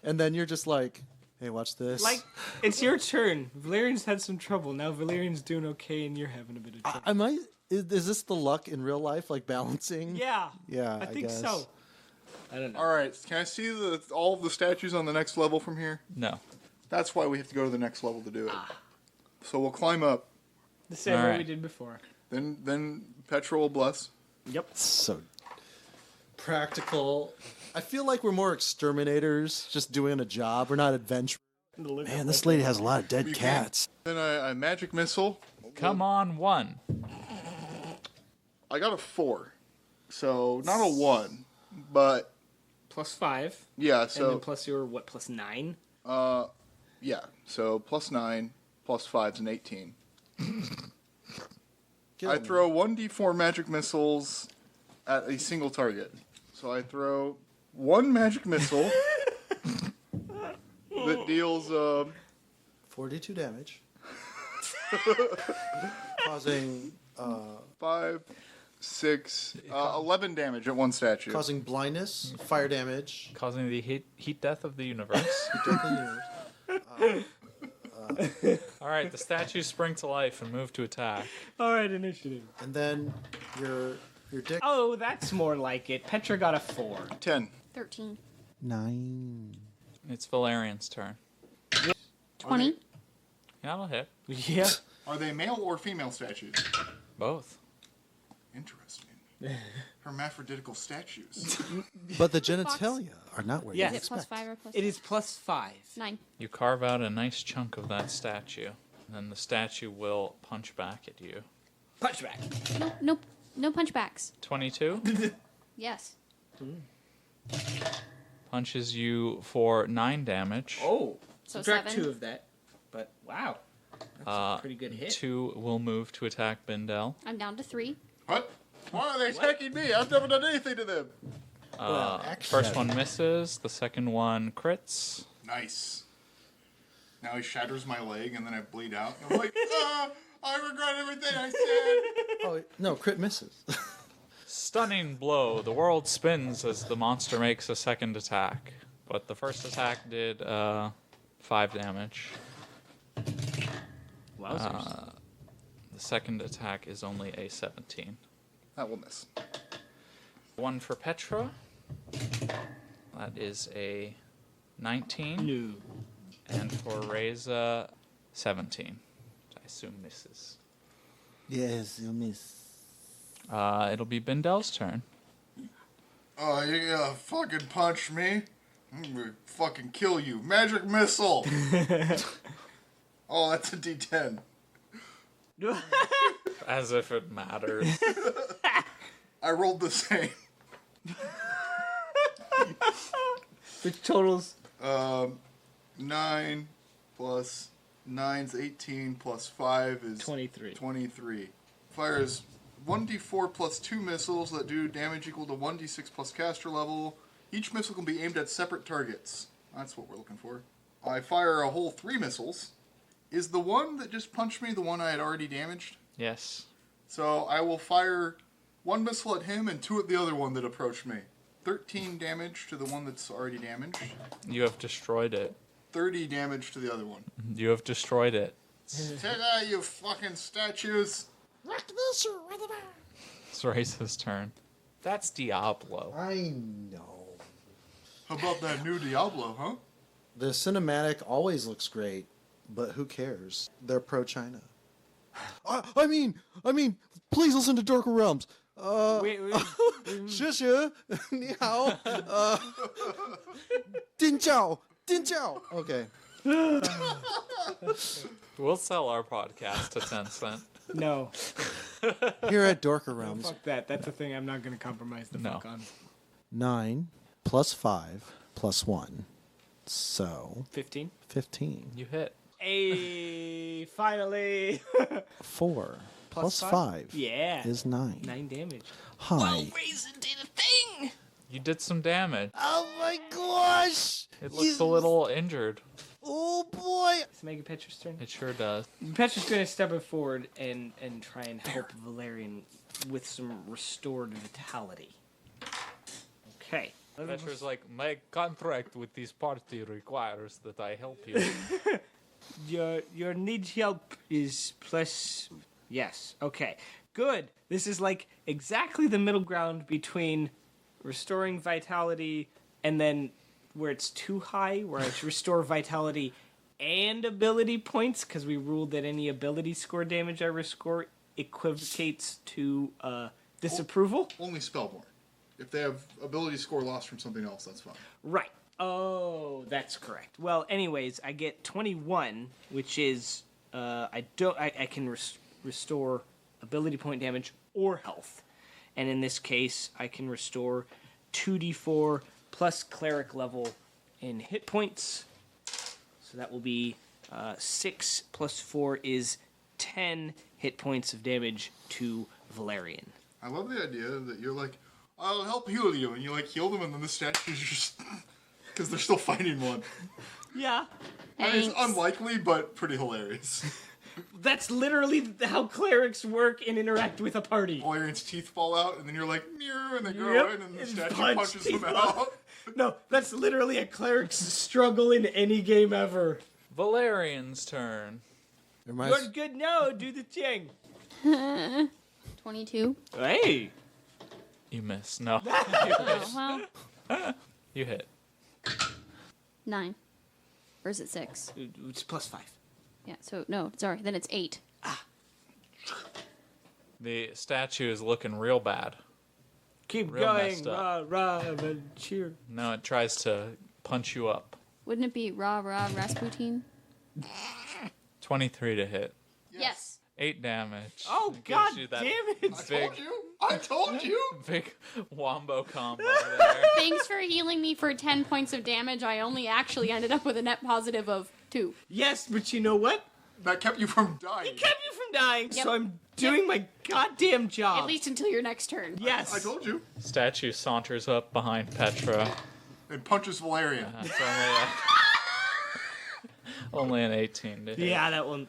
And then you're just like, hey, watch this. Like, it's your turn. Valerian's had some trouble. Now Valerian's doing okay, and you're having a bit of trouble. I might... Is this the luck in real life, like balancing? Yeah. Yeah, I think guess. so. I don't know. All right. Can I see all of the statues on the next level from here? No. That's why we have to go to the next level to do it. So we'll climb up. The same All way right. we did before. Then Petra will bless. Yep. So practical. I feel like we're more exterminators, just doing a job. We're not adventurers. Man, this lady has a lot of dead You cats. Then I magic missile. Come on, 1. I got a 4. So not a 1. But +5. yeah, And then so plus your, what, +9? yeah. So +9 plus 5 is an 18. Kill I me. throw 1d4 magic missiles at a single target. So I throw 1 magic missile that deals 42 damage. Causing 5, 6, 11 damage at one statue. causing blindness, fire damage. Causing the heat death of the universe. All right, the statues spring to life and move to attack. All right, initiative. And then your dick. Oh, that's more like it. Petra got a 4. 10. 13. 9. It's Valerian's turn. 20. Yeah, that'll hit. Yeah. Are they male or female statues? Both. Interesting. Hermaphroditical statues. But the genitalia are not where Yes. you Is it plus expect. 5 or plus It is +5. 9. You carve out a nice chunk of that statue, and then the statue will punch back at you. Punch back. No punchbacks. 22 Yes. punches you for 9 damage. Oh. So Subtract 7. 2 of that. But, wow. That's a pretty good hit. 2 will move to attack Bindell. I'm down to 3. What? Why are they attacking me? I've never done anything to them. First one misses, the second one crits. Nice. Now he shatters my leg and then I bleed out. I'm like, I regret everything I said. Oh, no, crit misses. Stunning blow. The world spins as the monster makes a second attack. But the first attack did 5 damage. Wowzers. The second attack is only a 17. That will miss. 1 for Petra. That is a 19. No. And for Reza, 17. I assume misses. Yes, you miss. It'll be Bindell's turn. Oh, you gonna fucking punch me? I'm gonna fucking kill you. Magic missile. Oh, that's a D10. As if it matters. I rolled the same. Which totals? 9 plus 9's 18 plus 5 is 23. 23. Fires 1d4 plus 2 missiles that do damage equal to 1d6 plus caster level. Each missile can be aimed at separate targets. That's what we're looking for. I fire a whole 3 missiles. Is the one that just punched me the one I had already damaged? Yes. So I will fire 1 missile at him and 2 at the other one that approached me. 13 damage to the one that's already damaged. You have destroyed it. 30 damage to the other one. You have destroyed it. Ta-da, you fucking statues! It's Race's turn. That's Diablo. I know. How about that new Diablo, huh? The cinematic always looks great, but who cares? They're pro-China. I mean, please listen to Dorker Realms. Wait. 谢谢，你好，丁教. Okay. We'll sell our podcast to Tencent. No. Here at Dorker Realms, Fuck that. That's a thing I'm not going to compromise the fuck on. 9 plus 5 plus 1. So 15. 15. You hit. Hey, finally. 4 plus five? 5 Yeah. is 9. 9 damage. Hi. Raisin did a thing. You did some damage. Oh my gosh! It looks a little injured. Oh boy! It's Mega Petra's turn. It sure does. Petra's going to step it forward and try and help Valerian with some restored vitality. Okay. Petra's like, my contract with this party requires that I help you. Your need help is plus. Yes. Okay. Good. This is like exactly the middle ground between restoring vitality and then where it's too high, where I restore vitality and ability points, because we ruled that any ability score damage I restore equivocates to disapproval. Only Spellborn. If they have ability score lost from something else, that's fine. Right. Oh, that's correct. Well, anyways, I get 21, which is I can restore ability point damage or health, and in this case, I can restore 2d4 plus cleric level in hit points. So that will be 6 plus 4 is 10 hit points of damage to Valerian. I love the idea that you're like, I'll help heal you, and you like heal them, and then the statues just because they're still fighting one. Yeah. I mean, it's Thanks. unlikely, but pretty hilarious. That's literally how clerics work and interact with a party. Valerian's teeth fall out, and then you're like, meow, and they grow Yep, in, and the and statue punch punches teeth them out. out. No, that's literally a cleric's struggle in any game ever. Valerian's turn. You're good now, do the thing. 22. Hey. You miss. No. Oh, well, You hit. 9. Or is it 6? It's plus 5. Yeah, so, no, sorry, then it's 8. The statue is looking real bad. Keep Real going, messed up. rah, but cheer. Now it tries to punch you up. Wouldn't it be Rah Rah Rasputin? 23 to hit. Yes. 8 damage. Oh, It gives god you that damn it. Big, I told you! big wombo combo there. Thanks for healing me for 10 points of damage. I only actually ended up with a net positive of 2. Yes, but you know what? That kept you from dying. It kept you from dying, Yep. so I'm doing my goddamn job. At least until your next turn. Yes. I told you. Statue saunters up behind Petra. And punches Valerian. It's only an 18 to hit. Yeah, that one.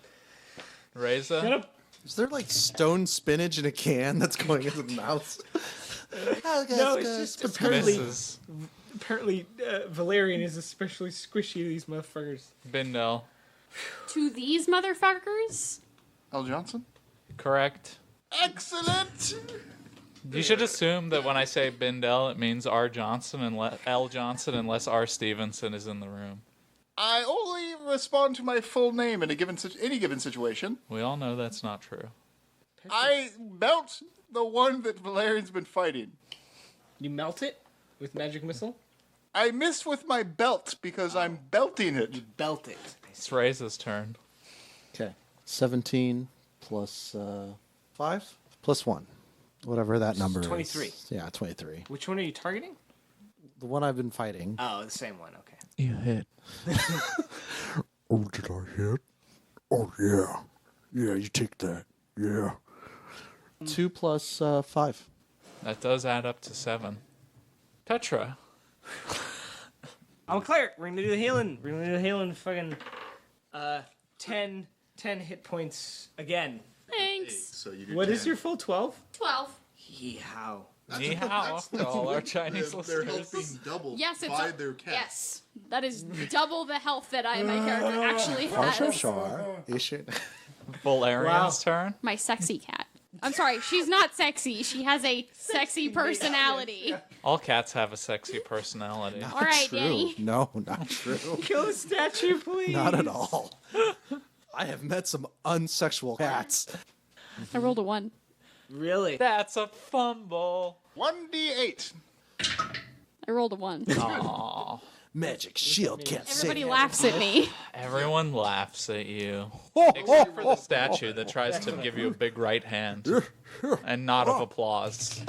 Reza? Shut up. Is there like stone spinach in a can that's going into the mouth? No, it's just apparently, Misses. Valerian is especially squishy to these motherfuckers. Bindel. To these motherfuckers? L. Johnson? Correct. Excellent! You should assume that when I say Bindel, it means R. Johnson and L. Johnson, unless R. Stevenson is in the room. I only respond to my full name in any given situation. We all know that's not true. I melt the one that Valerian's been fighting. You melt it with magic missile? I missed with my belt because I'm belting it. Belt it. It's Reza's turn. Okay. 17 plus 5 plus 1. Whatever that number 23. is. Yeah, 23. Which one are you targeting? The one I've been fighting. Oh, the same one. Okay. You hit. Oh, did I hit? Oh, yeah. Yeah, you take that. Yeah. 2 plus 5. That does add up to 7. Petra. I'm a cleric. We're gonna do the healing. Fucking. 10 hit points again. Thanks. So you do What 10. is your full 12? 12. Yeehaw. Ni hao to all our Chinese Their health listeners. being doubled Yes, it's by their cat. Yes, that is double the health that my character actually has. Sure. You should. Valerian's turn. My sexy cat. I'm sorry, she's not sexy. She has a sexy personality. All cats have a sexy personality. All right, True. Danny. No, not true. Kill the statue, please. Not at all. I have met some unsexual cats. I rolled a 1. Really? That's a fumble. 1d8. I rolled a 1. Aw. Magic shield can't Everybody save laughs at me. Everyone laughs at you. Except for the statue that tries to give you a big right hand. And nod of applause.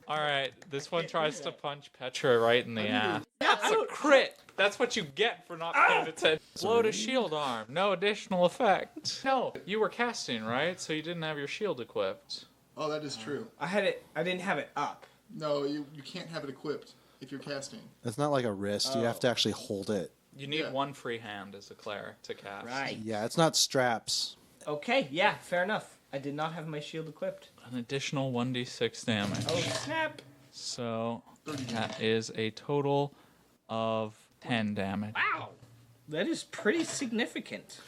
Alright, this one tries to punch Petra right in the ass. That's a crit! That's what you get for not paying attention. Load a shield arm. No additional effect. No, you were casting, right? So you didn't have your shield equipped. Oh, that is true. I didn't have it up. No, you can't have it equipped if you're casting. It's not like a wrist. You have to actually hold it. You need Yeah. one free hand as a cleric to cast. Right. Yeah, it's not straps. Okay, yeah, fair enough. I did not have my shield equipped. An additional 1d6 damage. Oh, snap. So that is a total of 10 damage. Wow. That is pretty significant.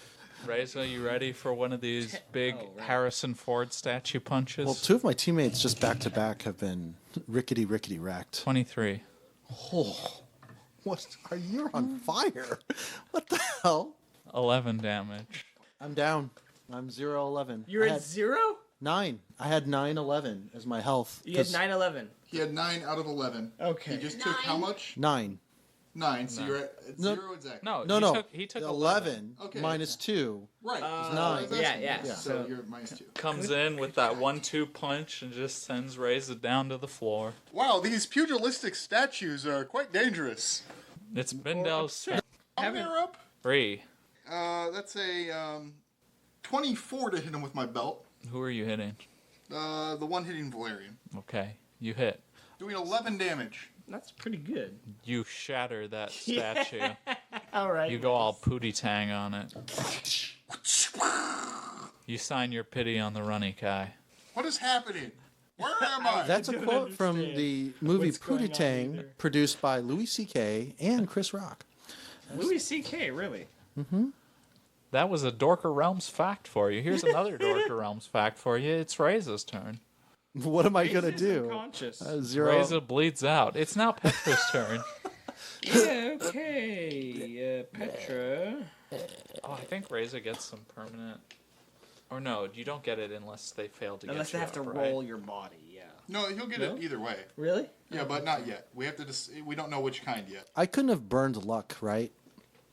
Reza, you ready for one of these big Oh, right. Harrison Ford statue punches? Well, 2 of my teammates just back to back have been rickety wrecked. 23. Oh, what? Are you on fire? What the hell? 11 damage. I'm down. I'm 0-11. You're I at had 0? 9. I had 9-11 as my health. You had 'cause 9/11. He had 9 out of 11. Okay. He just took how much? 9. 9. So you're at No. 0 exactly. No, He took 11 Okay. minus 2. Right. nine. Yeah. So So- you're at minus 2. Comes in with that 1-2 punch and just sends Reza down to the floor. Wow, these pugilistic statues are quite dangerous. It's Bindel's turn. How many are up? 3. That's a 24 to hit him with my belt. Who are you hitting? The one hitting Valerian. Okay, you hit. Doing 11 damage. That's pretty good. You shatter that statue. All right. You go all pootie tang on it. You sign your pity on the runny Kai. What is happening? Where am I? That's a quote from the movie what's going Pootie on Tang, either. produced by Louis C.K. and Chris Rock. Louis C.K., really? That was a Dorker Realms fact for you. Here's another Dorker Realms fact for you. It's Reza's turn. What am I going to He's do? unconscious. 0. Reza bleeds out. It's now Petra's turn. Yeah, okay. Petra. Oh, I think Reza gets some permanent. Or no, you don't get it unless they fail to Unless get they you have to up, roll right? your body, yeah. No, he'll get No? it either way. Really? Yeah, but not yet. We have to. We don't know which kind yet. I couldn't have burned luck, right?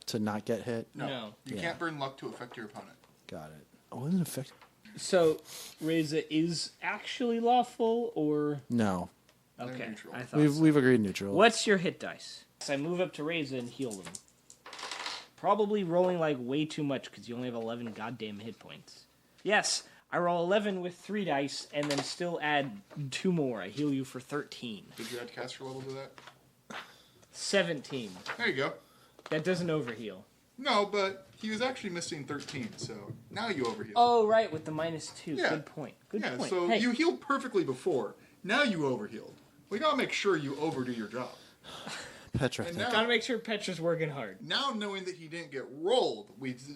To not get hit. No. You can't burn luck to affect your opponent. Got it. I wasn't affected. So, Reza is actually lawful, or... No. Okay, neutral. I thought so. We've agreed neutral. What's your hit dice? So I move up to Reza and heal them. Probably rolling like way too much because you only have 11 goddamn hit points. Yes, I roll 11 with 3 dice and then still add 2 more. I heal you for 13. Did you add caster level to that? 17. There you go. That doesn't overheal. No, but he was actually missing 13, so now you overheal. Oh, right, with the -2. Yeah. Good point. Good yeah, point. so Hey, you healed perfectly before. Now you overhealed. We gotta make sure you overdo your job. Petra. And thank now, gotta make sure Petra's working hard. now knowing that he didn't get rolled,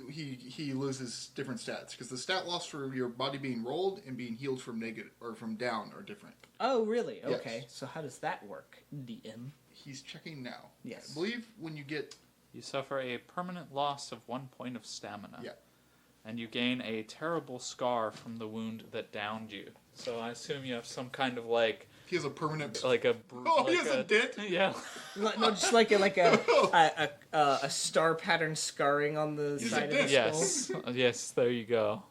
he loses different stats because the stat loss for your body being rolled and being healed from negative or from down are different. Oh, really? Yes. Okay, so how does that work, DM? He's checking now. Yes. I believe when you get You suffer a permanent loss of 1 point of stamina. yeah. And you gain a terrible scar from the wound that downed you. So I assume you have some kind of like He has a permanent. a Oh, he has a dent? Yeah. No, just like a star pattern scarring on the He's side a of the disc. skull. Yes. Yes, there you go.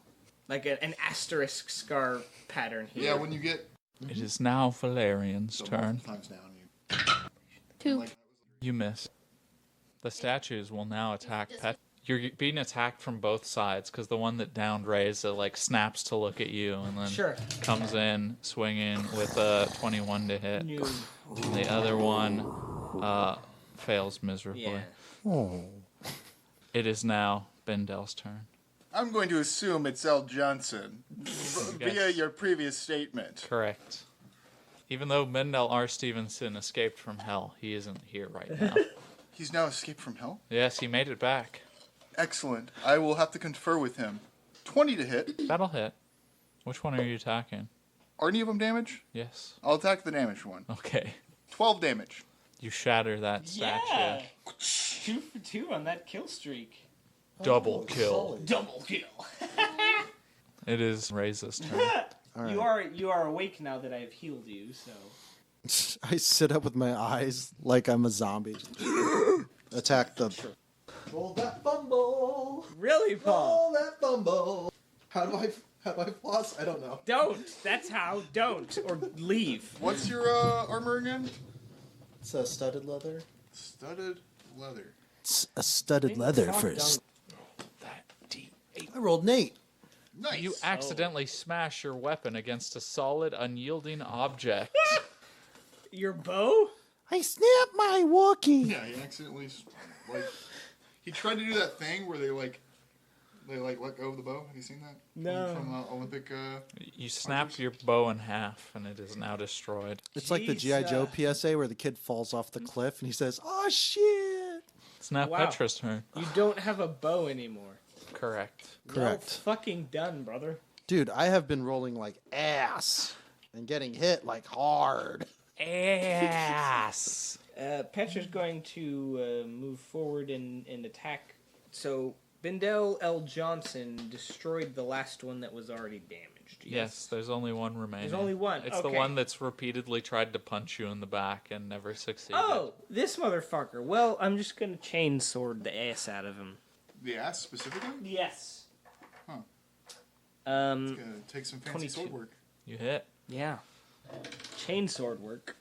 Like an asterisk scar pattern here. Yeah, when you get It is now Valerian's turn. multiple times down, you 2. like You miss. The statues will now attack Pet. You're being attacked from both sides because the one that downed Reza like snaps to look at you and then Sure. comes in swinging with a 21 to hit. New. And the other one fails miserably. Yeah. Oh. It is now Bendel's turn. I'm going to assume it's L. Johnson via your previous statement. Correct. Even though Mendel R. Stevenson escaped from hell, he isn't here right now. He's now escaped from hell? Yes, he made it back. Excellent. I will have to confer with him. 20 to hit. That'll hit. Which one are you attacking? Are any of them damage? Yes. I'll attack the damaged one. Okay. 12 damage. You shatter that statue. Yeah. 2 for 2 on that kill streak. Double kill. Double kill. It is Ray's turn. You are awake now that I have healed you, so. I sit up with my eyes like I'm a zombie. Attack the. Roll that fumble. Really, Paul? Roll that fumble. How do I floss? I don't know. Don't. That's how. Don't. Or leave. What's your armor again? It's a studded leather. Studded leather. It's a studded leather first. That D8. I rolled an 8. Nice. You accidentally smash your weapon against a solid, unyielding object. Your bow? I snapped my Wookiee. Yeah, he accidentally, he tried to do that thing where they let go of the bow. Have you seen that? No. From Olympic. You snapped your bow in half, and it is now destroyed. It's like the G.I. Joe PSA where the kid falls off the cliff and he says, "Oh shit!" It's now Wow. Petra's turn. You don't have a bow anymore. Correct. Correct. Well fucking done, brother. Dude, I have been rolling like ass and getting hit like hard. Ass. Petra's going to move forward and attack. So, Bindel L. Johnson destroyed the last one that was already damaged. Yes, there's only one remaining. There's only one. It's the Okay. one that's repeatedly tried to punch you in the back and never succeeded. Oh, this motherfucker. Well, I'm just going to chainsword the ass out of him. The ass specifically? Yes. Huh. Um, It's gonna take some fancy 22. sword work. You hit. yeah. Chainsword work.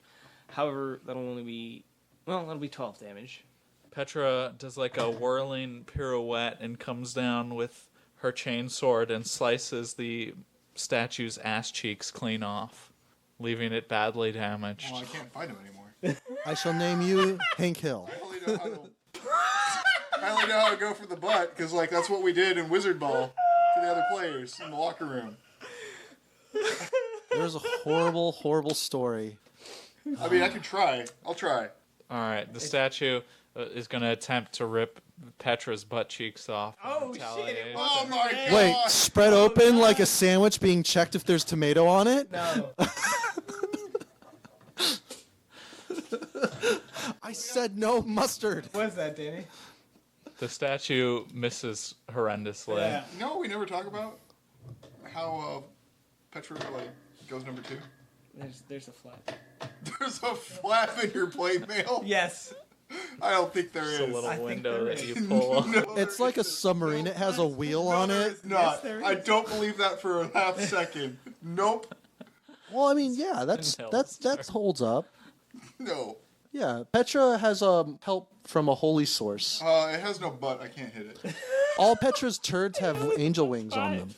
However, that'll only be, that'll be 12 damage. Petra does like a whirling pirouette and comes down with her chainsword and slices the statue's ass cheeks clean off, leaving it badly damaged. Oh, I can't fight him anymore. I shall name you Hank Hill. I only know how to. I only know how to go for the butt because, that's what we did in Wizard Ball to the other players in the locker room. There's a horrible, horrible story. I mean, I could try. I'll try. All right, the statue is going to attempt to rip Petra's butt cheeks off. in Oh, shit, it retaliation. was- Oh my god! Wait, spread open like a sandwich being checked if there's tomato on it? No. I said no mustard. What's that, Danny? The statue misses horrendously. Yeah. No, we never talk about how Petra goes number 2. There's a flap. There's a flap in your plate mail. Yes. I don't think there It's is. a little I think window there that is. you pull. No, It's like a submarine. It has a wheel on there it. is not. Yes, there I is. don't believe that for a half second. Nope. Well, I mean, yeah, that holds up. No. Yeah, Petra has help from a holy source. It has no butt. I can't hit it. All Petra's turds have angel wings on them.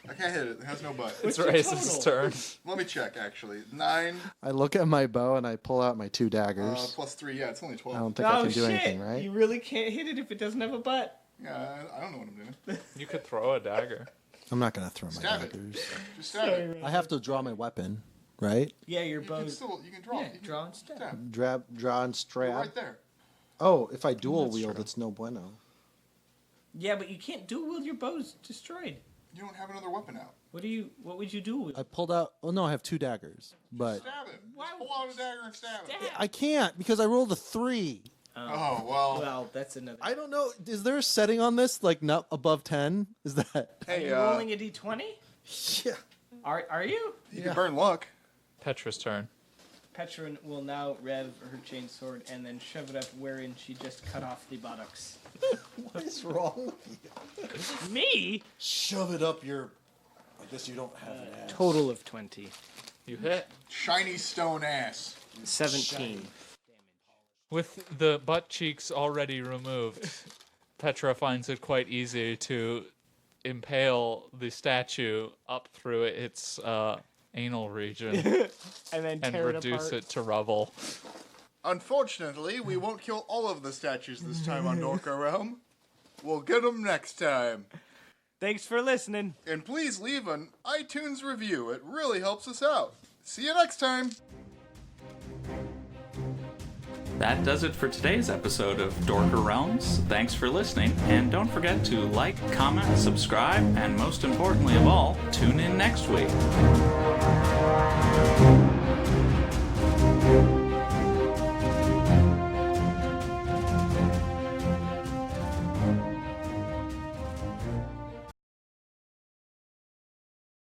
I can't hit it. It has no butt. It's your Race's turn. Let me check, actually. 9 I look at my bow and I pull out my 2 daggers. plus 3. Yeah, it's only 12. I don't think I Oh can do shit! anything, right? You really can't hit it if it doesn't have a butt. Yeah, I don't know what I'm doing. You could throw a dagger. I'm not gonna throw my Stab it. daggers. Just stab it. I have to draw my weapon, right? Yeah, your You can bow's. you can draw. Yeah, You can draw and stab. stab. Draw and You're strap. right there. Oh, if I dual That's wield, true. it's no bueno. Yeah, but you can't dual wield your bow's destroyed. You don't have another weapon out. What would you do with I pulled out. Oh no, I have 2 daggers, but Stab it. Why Just pull out a dagger and stab it. I can't because I rolled a 3. Oh, well. Well, that's another. I don't know. Is there a setting on this like not above 10? Is that? Are Hey, you rolling a d20? Yeah. Are you? you can burn luck. Petra's turn. Petra will now rev her chainsword and then shove it up wherein she just cut off the buttocks. What is wrong with you? Me? Shove it up your. I guess you don't have an ass. Total of 20. You hit. Shiny stone ass. 17. With the butt cheeks already removed, Petra finds it quite easy to impale the statue up through its anal region And then and tear reduce it apart. it to rubble. Unfortunately, we won't kill all of the statues this time on Dorker Realm. We'll get them next time. Thanks for listening. And please leave an iTunes review. It really helps us out. See you next time. That does it for today's episode of Dorker Realms. Thanks for listening, and don't forget to like, comment, subscribe, and most importantly of all, tune in next week.